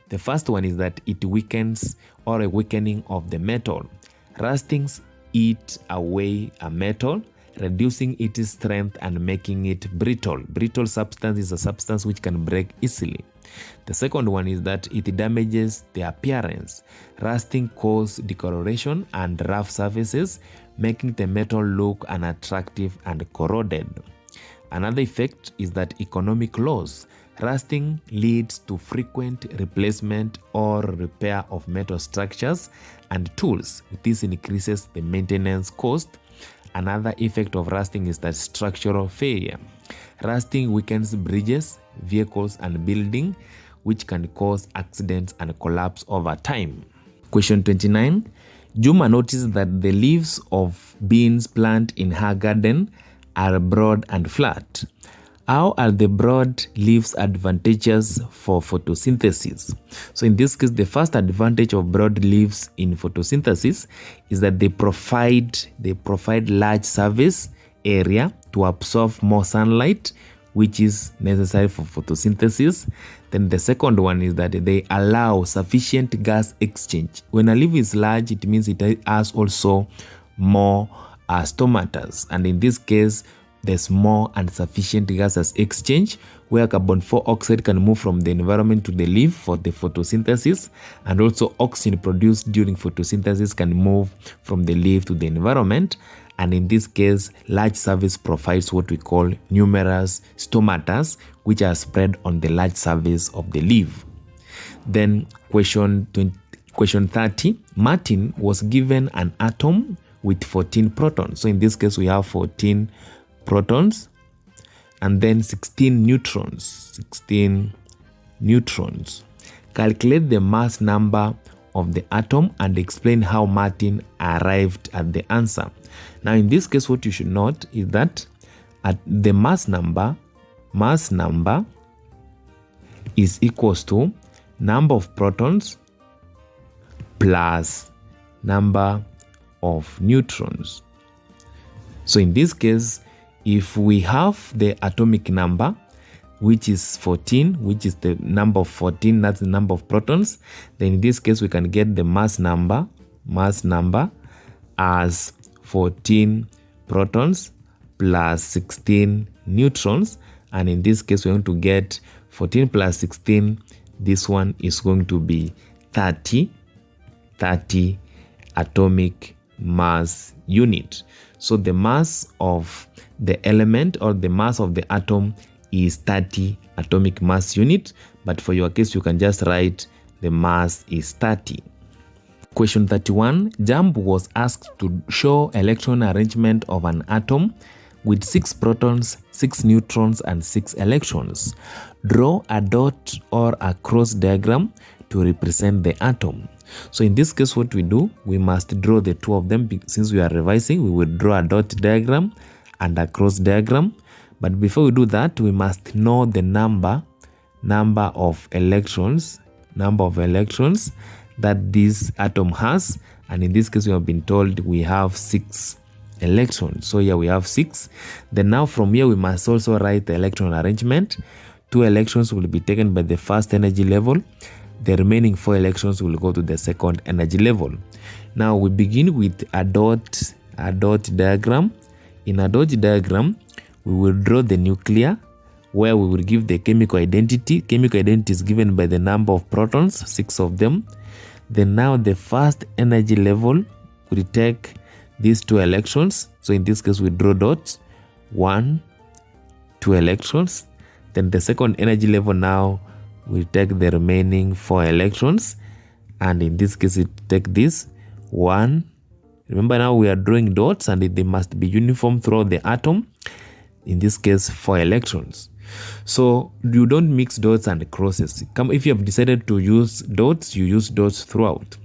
The first one is that it weakens, or a weakening of the metal. Rustings eat away a metal, reducing its strength and making it brittle. Brittle substance is a substance which can break easily. The second one is that it damages the appearance. Rusting causes discoloration and rough surfaces, making the metal look unattractive and corroded. Another effect is that economic loss. Rusting leads to frequent replacement or repair of metal structures and tools. This increases the maintenance cost. Another effect of rusting is that structural failure. Rusting weakens bridges, vehicles, and building, which can cause accidents and collapse over time. Question 29. Juma noticed that the leaves of beans planted in her garden are broad and flat. How are the broad leaves advantageous for photosynthesis? So in this case, the first advantage of broad leaves in photosynthesis is that they provide large surface area to absorb more sunlight, which is necessary for photosynthesis. Then the second one is that they allow sufficient gas exchange. When a leaf is large, it means it has also more stomata, and in this case, there's more and sufficient gases exchange, where carbon dioxide can move from the environment to the leaf for the photosynthesis, and also oxygen produced during photosynthesis can move from the leaf to the environment. And in this case, large surface provides what we call numerous stomata, which are spread on the large surface of the leaf. Then question 30, Martin was given an atom with 14 protons. So in this case, we have 14 protons and then 16 neutrons. Calculate the mass number of the atom and explain how Martin arrived at the answer. Now in this case, what you should note is that at the mass number is equals to number of protons plus number of neutrons. So in this case, if we have the atomic number, which is 14, which is the number of 14, that's the number of protons, then in this case we can get the mass number as 14 protons plus 16 neutrons, and in this case we're going to get 14 plus 16, this one is going to be 30 atomic mass unit. So the mass of the element, or the mass of the atom, is 30 atomic mass unit, but for your case you can just write the mass is 30. Question 31. Jump was asked to show electron arrangement of an atom with 6 protons, 6 neutrons, and 6 electrons. Draw a dot or a cross diagram to represent the atom. So in this case, what we do, we must draw the two of them. Since we are revising, we will draw a dot diagram and a cross diagram. But before we do that, we must know the number of electrons that this atom has. And in this case, we have been told we have 6 electrons. So here we have 6. Then now from here, we must also write the electron arrangement. 2 electrons will be taken by the first energy level. The remaining 4 electrons will go to the second energy level. Now we begin with a dot diagram. In a dot diagram, we will draw the nuclear, where we will give the chemical identity. Chemical identity is given by the number of protons, 6 of them. Then now the first energy level will take these 2 electrons. So in this case, we draw dots, 1, 2 electrons. Then the second energy level now will take the remaining 4 electrons. and in this case it take this 1. Remember, now we are drawing dots and they must be uniform throughout the atom. In this case, 4 electrons. So you don't mix dots and crosses. If you have decided to use dots, you use dots throughout.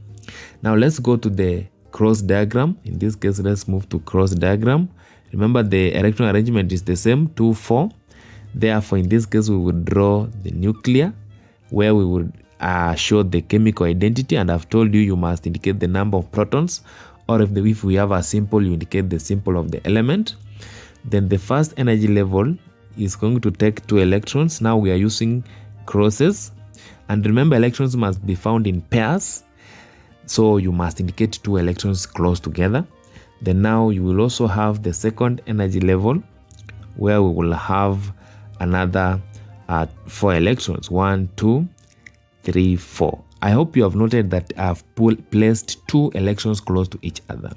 Now let's go to the cross diagram. In this case, let's move to cross diagram. Remember, the electron arrangement is the same, 2, 4. Therefore, in this case, we will draw the nuclear, where we will show the chemical identity, and I've told you, you must indicate the number of protons, or if we have a symbol, you indicate the symbol of the element. Then the first energy level is going to take 2 electrons. Now we are using crosses, and remember, electrons must be found in pairs, so you must indicate 2 electrons close together. Then now you will also have the second energy level, where we will have another 4 electrons, 1, 2, 3, 4. I hope you have noted that I've placed 2 electrons close to each other.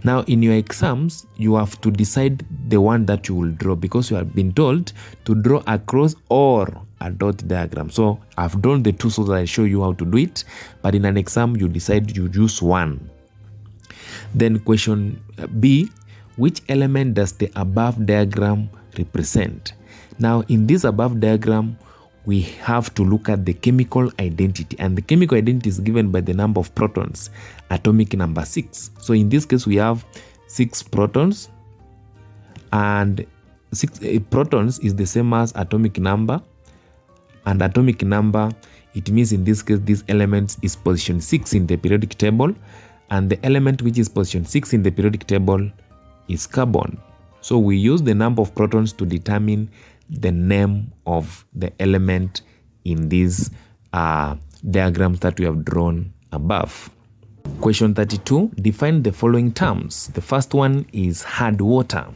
Now in your exams, you have to decide the one that you will draw, because you have been told to draw a cross or a dot diagram. So I've drawn the 2 so that I show you how to do it, but in an exam you decide you use one. Then question B, which element does the above diagram represent? Now in this above diagram, we have to look at the chemical identity, and the chemical identity is given by the number of protons, atomic number 6. So in this case, we have 6 protons, and 6 protons is the same as atomic number, and atomic number, it means in this case this element is position 6 in the periodic table, and the element which is position 6 in the periodic table is carbon. So we use the number of protons to determine the name of the element in these diagrams that we have drawn above. Question 32, define the following terms. The first one is hard water.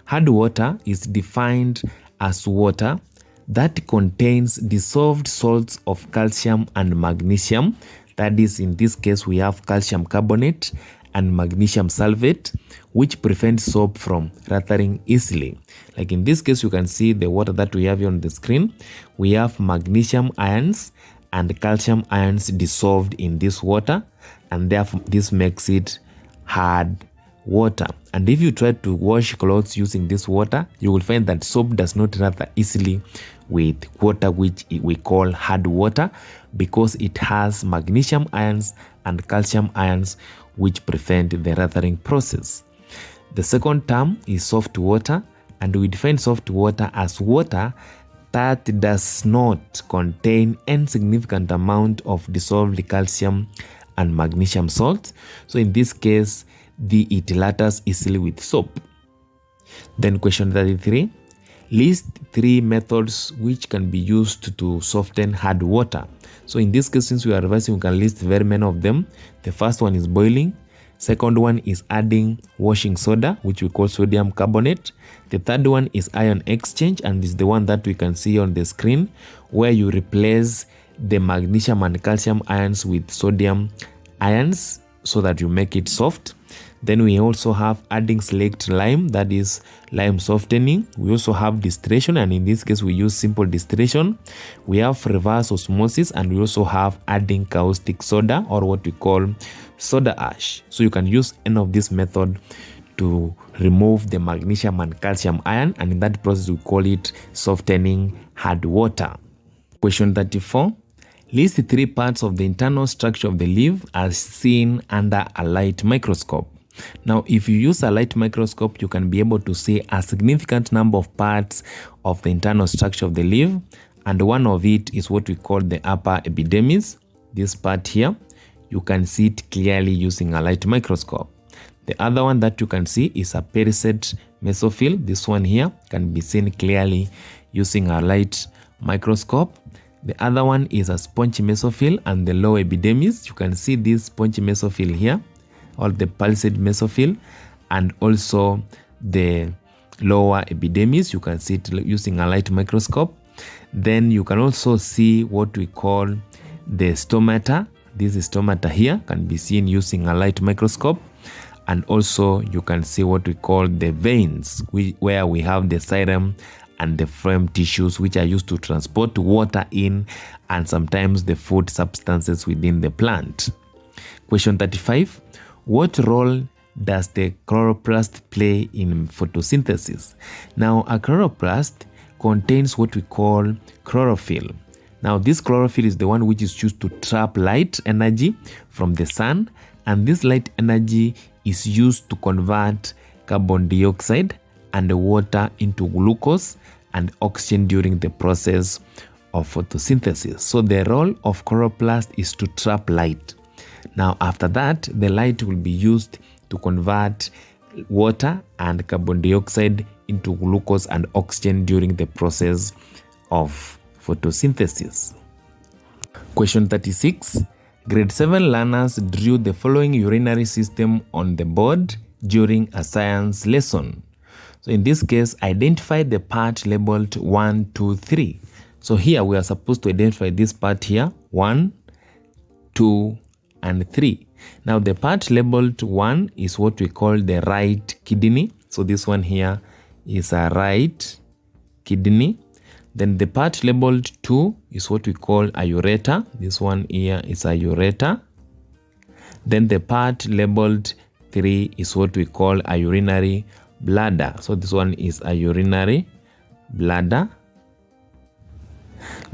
Hard water is defined as water that contains dissolved salts of calcium and magnesium. That is, in this case, we have calcium carbonate and magnesium sulfate, which prevents soap from rupturing easily. Like in this case, you can see the water that we have here on the screen. We have magnesium ions and calcium ions dissolved in this water, and therefore this makes it hard water. And if you try to wash clothes using this water, you will find that soap does not rupture easily with water which we call hard water, because it has magnesium ions and calcium ions which prevent the rupturing process. The second term is soft water, and we define soft water as water that does not contain any significant amount of dissolved calcium and magnesium salt. So in this case, it latters easily with soap. Then question 33, list 3 methods which can be used to soften hard water. So in this case, since we are revising, we can list very many of them. The first one is boiling. Second one is adding washing soda, which we call sodium carbonate. The third one is ion exchange, and is the one that we can see on the screen, where you replace the magnesium and calcium ions with sodium ions so that you make it soft. Then we also have adding slaked lime, that is lime softening. We also have distillation, and in this case we use simple distillation. We have reverse osmosis, and we also have adding caustic soda, or what we call soda ash. So you can use any of this method to remove the magnesium and calcium ion, and in that process we call it softening hard water. Question 34. List the 3 parts of the internal structure of the leaf as seen under a light microscope. Now, if you use a light microscope, you can be able to see a significant number of parts of the internal structure of the leaf, and one of it is what we call the upper epidermis. This part here, you can see it clearly using a light microscope. The other one that you can see is a periset mesophyll. This one here can be seen clearly using a light microscope. The other one is a spongy mesophyll, and the lower epidermis, you can see this spongy mesophyll here, or the pulsed mesophyll, and also the lower epidermis, you can see it using a light microscope. Then you can also see what we call the stomata. This stomata here can be seen using a light microscope, and also you can see what we call the veins, where we have the serum and the phloem tissues, which are used to transport water in and sometimes the food substances within the plant. Question 35. What role does the chloroplast play in photosynthesis? Now, a chloroplast contains what we call chlorophyll. Now, this chlorophyll is the one which is used to trap light energy from the sun, and this light energy is used to convert carbon dioxide and water into glucose and oxygen during the process of photosynthesis. So the role of chloroplast is to trap light. Now, after that, the light will be used to convert water and carbon dioxide into glucose and oxygen during the process of photosynthesis. Question 36. Grade 7 learners drew the following urinary system on the board during a science lesson. So in this case, identify the part labeled 1, 2, 3. So here we are supposed to identify this part here, 1, 2, and 3. Now the part labeled 1 is what we call the right kidney. So this one here is a right kidney. Then the part labeled 2 is what we call a ureter. This one here is a ureter. Then the part labeled 3 is what we call a urinary bladder. So this one is a urinary bladder.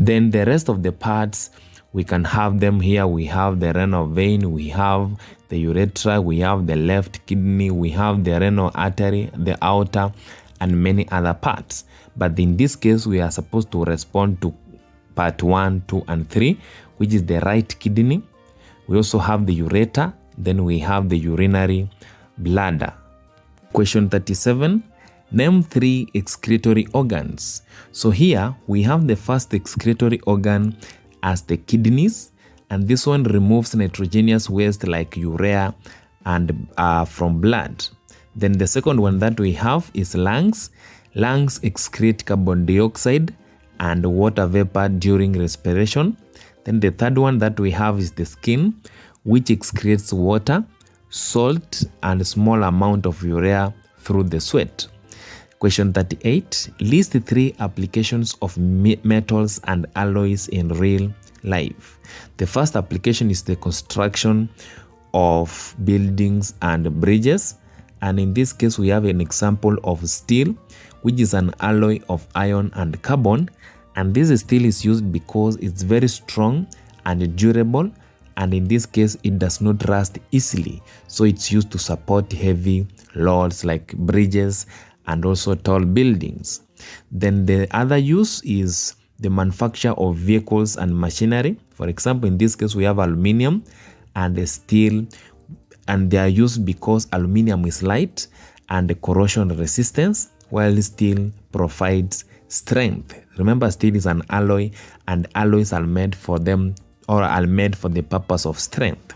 Then the rest of the parts, we can have them here. We have the renal vein, we have the urethra, we have the left kidney, we have the renal artery, the aorta, and many other parts. But in this case, we are supposed to respond to part 1, 2, and 3, which is the right kidney. We also have the ureter, then we have the urinary bladder. Question 37. Name 3 excretory organs. So here we have the first excretory organ as the kidneys, and this one removes nitrogenous waste like urea and from blood. Then the second one that we have is lungs. Lungs excrete carbon dioxide and water vapor during respiration. Then the third one that we have is the skin, which excretes water, salt, and a small amount of urea through the sweat. Question 38. List 3 applications of metals and alloys in real life. The first application is the construction of buildings and bridges. And in this case, we have an example of steel, which is an alloy of iron and carbon. And this steel is used because it's very strong and durable. And in this case, it does not rust easily. So it's used to support heavy loads like bridges and also tall buildings. Then the other use is the manufacture of vehicles and machinery. For example, in this case, we have aluminium and steel, and they are used because aluminium is light and corrosion resistance, while steel provides strength. Remember, steel is an alloy, and alloys are made for them, or are made for the purpose of strength.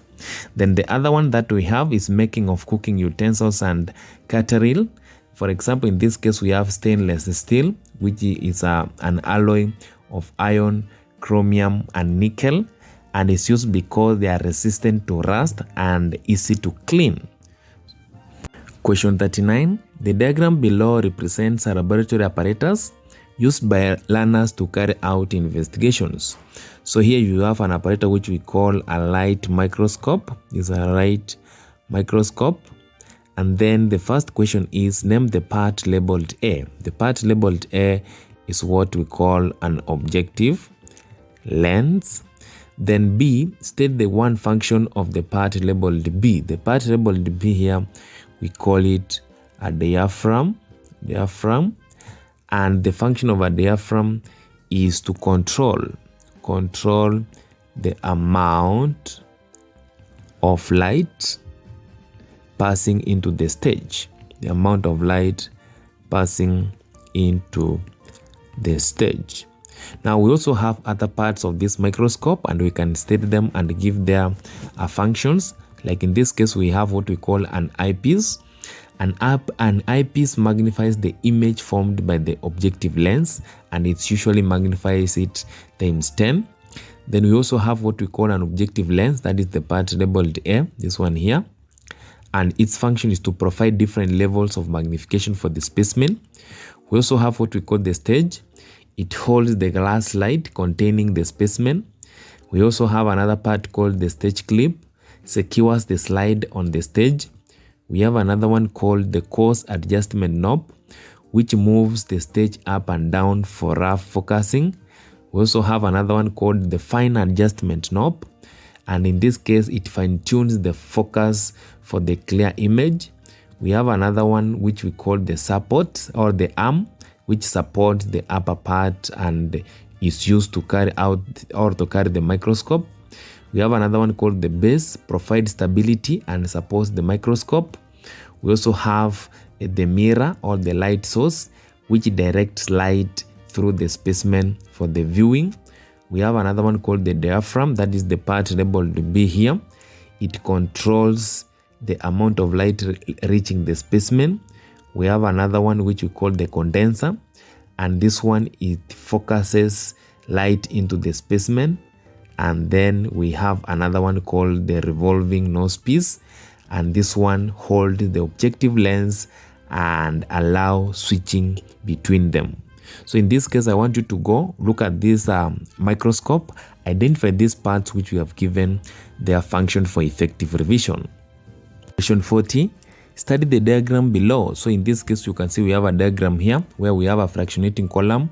Then the other one that we have is making of cooking utensils and cutlery. For example, in this case, we have stainless steel, which is an alloy of iron, chromium, and nickel, and is used because they are resistant to rust and easy to clean. Question 39. The diagram below represents a laboratory apparatus used by learners to carry out investigations. So here you have an apparatus which we call a light microscope. It's a light microscope. And then the first question is, name the part labeled A. The part labeled A is what we call an objective lens. Then B, state the one function of the part labeled B. The part labeled B here, we call it a diaphragm. And the function of a diaphragm is to control the amount of light passing into the stage. The amount of light passing into the stage. Now we also have other parts of this microscope, and we can state them and give their functions. Like in this case, we have what we call an eyepiece. An eyepiece magnifies the image formed by the objective lens, and it usually magnifies it times 10. Then we also have what we call an objective lens, that is the part labeled A, this one here. And its function is to provide different levels of magnification for the specimen. We also have what we call the stage. It holds the glass slide containing the specimen. We also have another part called the stage clip. secures the slide on the stage. We have another one called the course adjustment knob, which moves the stage up and down for rough focusing. We also have another one called the fine adjustment knob, and in this case it fine-tunes the focus for the clear image. We have another one which we call the support or the arm, which supports the upper part and is used to carry out or to carry the microscope. We have another one called the base, provides stability and supports the microscope. We also have the mirror or the light source, which directs light through the specimen for the viewing. We have another one called the diaphragm, that is the part labeled B here. It controls the amount of light reaching the specimen. We have another one which we call the condenser, and this one, it focuses light into the specimen. And then we have another one called the revolving nose piece, and this one holds the objective lens and allow switching between them. So in this case, I want you to go look at this microscope, identify these parts which we have given their function for effective revision. Question 40, study the diagram below. So in this case, you can see we have a diagram here where we have a fractionating column,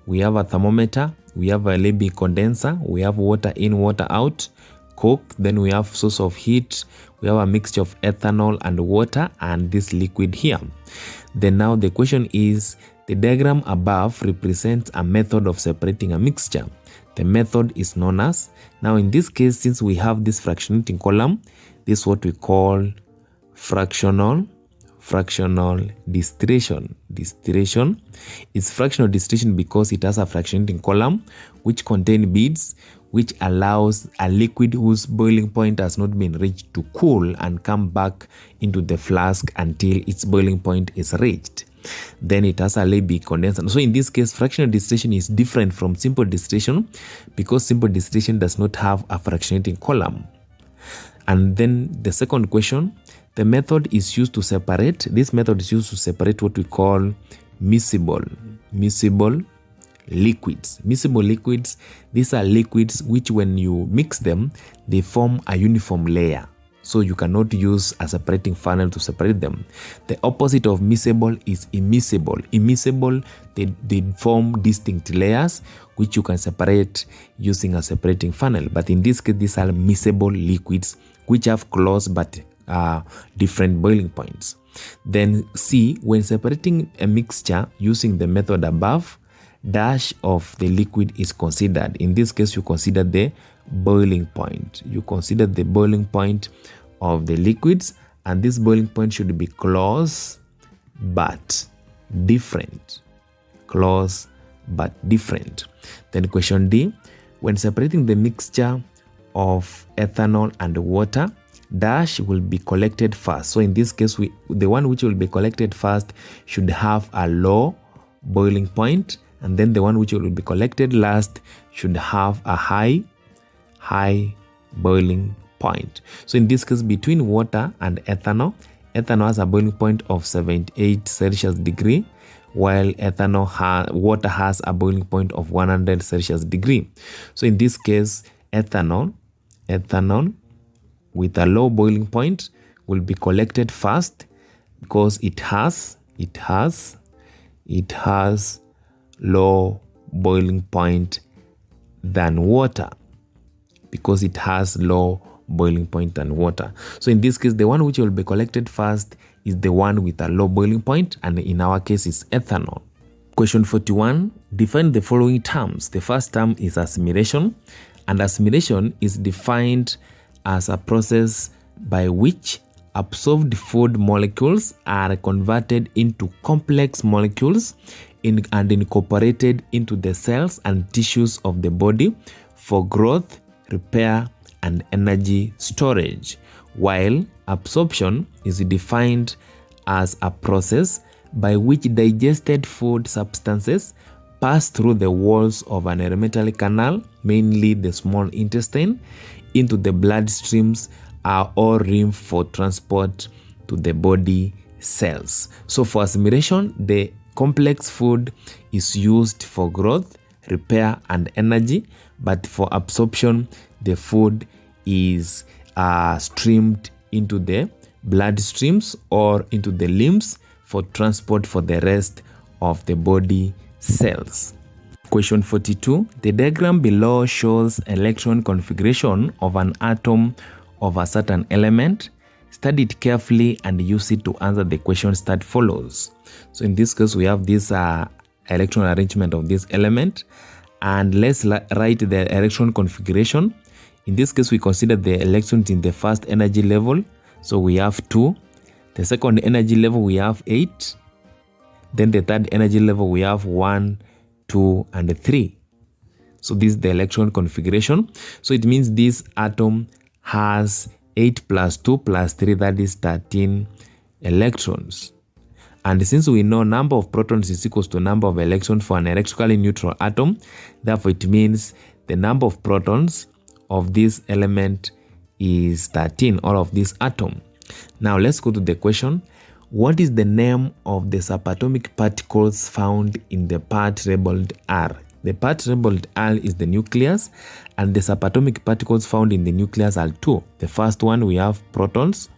we have a thermometer, we have a Libby condenser, we have water in, water out, coke, then we have source of heat, we have a mixture of ethanol and water, and this liquid here. Then now the question is, the diagram above represents a method of separating a mixture. The method is known as, now in this case, since we have this fractionating column, this is what we call fractional distillation. Distillation is fractional distillation because it has a fractionating column which contain beads, which allows a liquid whose boiling point has not been reached to cool and come back into the flask until its boiling point is reached. Then it has a Libby condenser. So in this case, fractional distillation is different from simple distillation because simple distillation does not have a fractionating column. And then the second question, the method is used to separate. This method is used to separate what we call miscible liquids. Miscible liquids, these are liquids which when you mix them, they form a uniform layer. So you cannot use a separating funnel to separate them. The opposite of miscible is immiscible. Immiscible, they form distinct layers which you can separate using a separating funnel. But in this case, these are miscible liquids which have close but different boiling points. Then C, when separating a mixture using the method above, dash of the liquid is considered. In this case, you consider the boiling point. You consider the boiling point of the liquids, and this boiling point should be close but different. Close but different. Then question D, when separating the mixture of ethanol and water, dash will be collected first. So in this case, the one which will be collected first should have a low boiling point, and then the one which will be collected last should have a high boiling point. So in this case, between water and ethanol has a boiling point of 78 Celsius degree, while water has a boiling point of 100 Celsius degree. So in this case, ethanol with a low boiling point will be collected first because it has low boiling point than water. Because it has low boiling point than water. So in this case, the one which will be collected first is the one with a low boiling point, and in our case it's ethanol. Question 41, define the following terms. The first term is assimilation, and assimilation is defined as a process by which absorbed food molecules are converted into complex molecules and incorporated into the cells and tissues of the body for growth, repair, and energy storage, while absorption is defined as a process by which digested food substances pass through the walls of an alimentary canal, mainly the small intestine, into the bloodstreams or lymph for transport to the body cells. So for assimilation, the complex food is used for growth, repair, and energy, but for absorption, the food is are streamed into the blood streams or into the limbs for transport for the rest of the body cells. Question 42. The diagram below shows electron configuration of an atom of a certain element. Study it carefully and use it to answer the questions that follows. So in this case, we have this electron arrangement of this element, and let's write the electron configuration. In this case, we consider the electrons in the first energy level. So we have 2. The second energy level, we have 8. Then the third energy level, we have 1, 2, and 3. So this is the electron configuration. So it means this atom has 8 plus 2 plus 3, that is 13 electrons. And since we know number of protons is equals to number of electrons for an electrically neutral atom, therefore it means the number of protons of this element is 13, all of this atom. Now let's go to the question. What is the name of the subatomic particles found in the part labeled R? The part labeled R is the nucleus, and the subatomic particles found in the nucleus are 2. The first one, we have protons,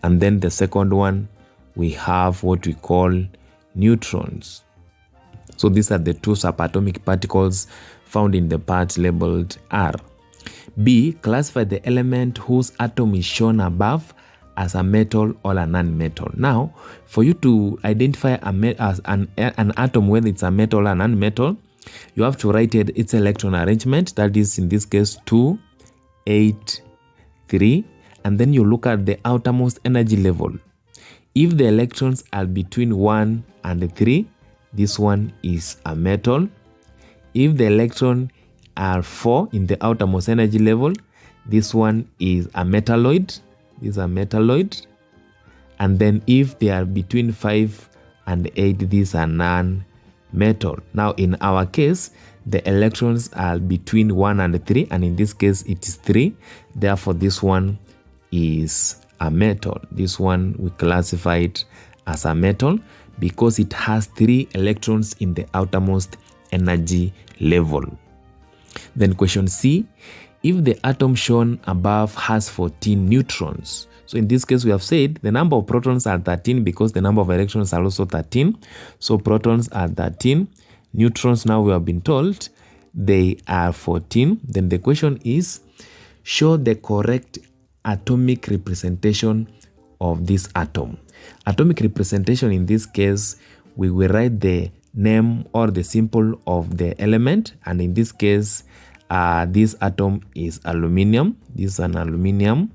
and then the second one, we have what we call neutrons. So these are the 2 subatomic particles found in the part labeled R. B. Classify the element whose atom is shown above as a metal or a non-metal. Now, for you to identify as an atom, whether it's a metal or non-metal, you have to write its electron arrangement. That is, in this case, 2, 8, 3. And then you look at the outermost energy level. If the electrons are between 1 and 3, this one is a metal. If the electron are 4 in the outermost energy level, this one is a metalloid. These are metalloid. And then if they are between 5 and 8, these are non-metal. Now in our case, the electrons are between 1 and 3, and in this case it is 3. Therefore this one is a metal. This one we classify it as a metal because it has 3 electrons in the outermost energy level. Then question C. If the atom shown above has 14 neutrons, so in this case we have said the number of protons are 13 because the number of electrons are also 13. So protons are 13. Neutrons, now we have been told they are 14. Then the question is, show the correct atomic representation of this atom. Atomic representation, in this case, we will write the name or the symbol of the element, and in this case this atom is aluminium. This is an aluminium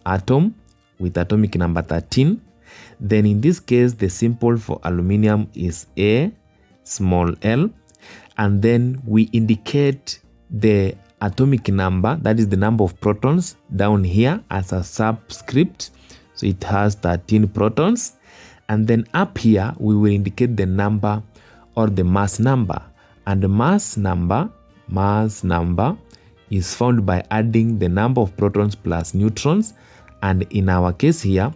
atom with atomic number 13. Then in this case the symbol for aluminium is A, small l, and then we indicate the atomic number, that is the number of protons, down here as a subscript. So it has 13 protons, and then up here we will indicate the number or the mass number, and the mass number is found by adding the number of protons plus neutrons, and in our case here,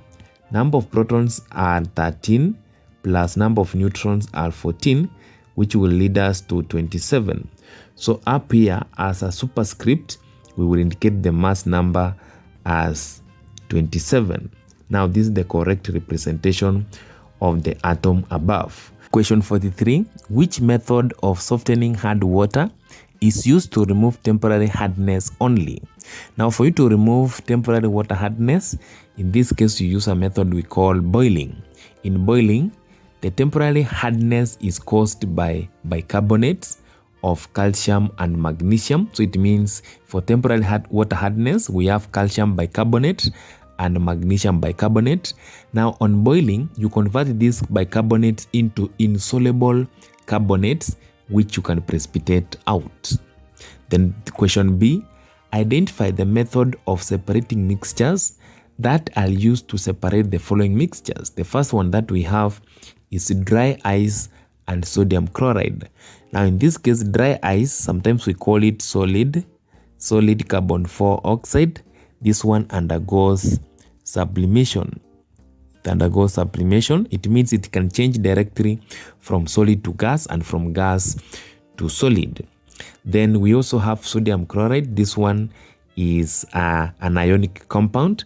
number of protons are 13 plus number of neutrons are 14, which will lead us to 27. So up here as a superscript, we will indicate the mass number as 27. Now this is the correct representation of the atom above. Question 43. Which method of softening hard water is used to remove temporary hardness only? Now for you to remove temporary water hardness, in this case you use a method we call boiling. In boiling, the temporary hardness is caused by bicarbonates of calcium and magnesium. So it means for temporary water hardness, we have calcium bicarbonate and magnesium bicarbonate. Now on boiling, you convert these bicarbonates into insoluble carbonates, which you can precipitate out. Then question B, identify the method of separating mixtures that are used to separate the following mixtures. The first one that we have is dry ice and sodium chloride. Now in this case, dry ice, sometimes we call it solid carbon 4 oxide. This one undergoes sublimation. It undergoes sublimation. It means it can change directly from solid to gas and from gas to solid. Then we also have sodium chloride. This one is an ionic compound.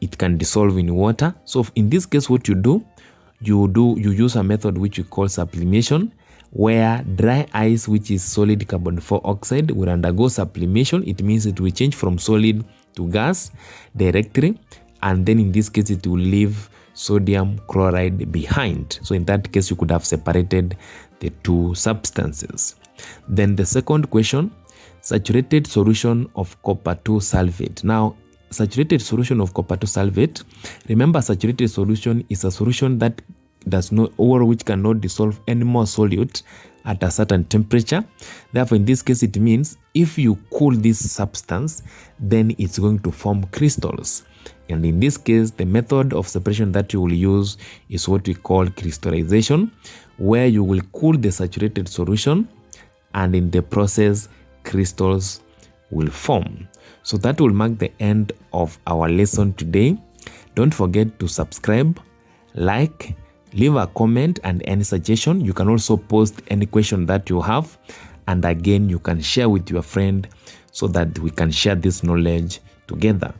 It can dissolve in water. So in this case, what you use a method which we call sublimation, where dry ice, which is solid carbon 4 oxide, will undergo sublimation. It means it will change from solid to gas directly, and then in this case it will leave sodium chloride behind. So in that case, you could have separated the two substances. Then the second question, saturated solution of copper 2 sulfate. Now, saturated solution of copper 2 sulfate, remember, saturated solution is a solution that does not, or which cannot dissolve any more solute at a certain temperature. Therefore, in this case, it means if you cool this substance, then it's going to form crystals. And in this case, the method of separation that you will use is what we call crystallization, where you will cool the saturated solution, and in the process, crystals will form. So that will mark the end of our lesson today. Don't forget to subscribe, like, leave a comment and any suggestion. You can also post any question that you have. And again, you can share with your friend so that we can share this knowledge together.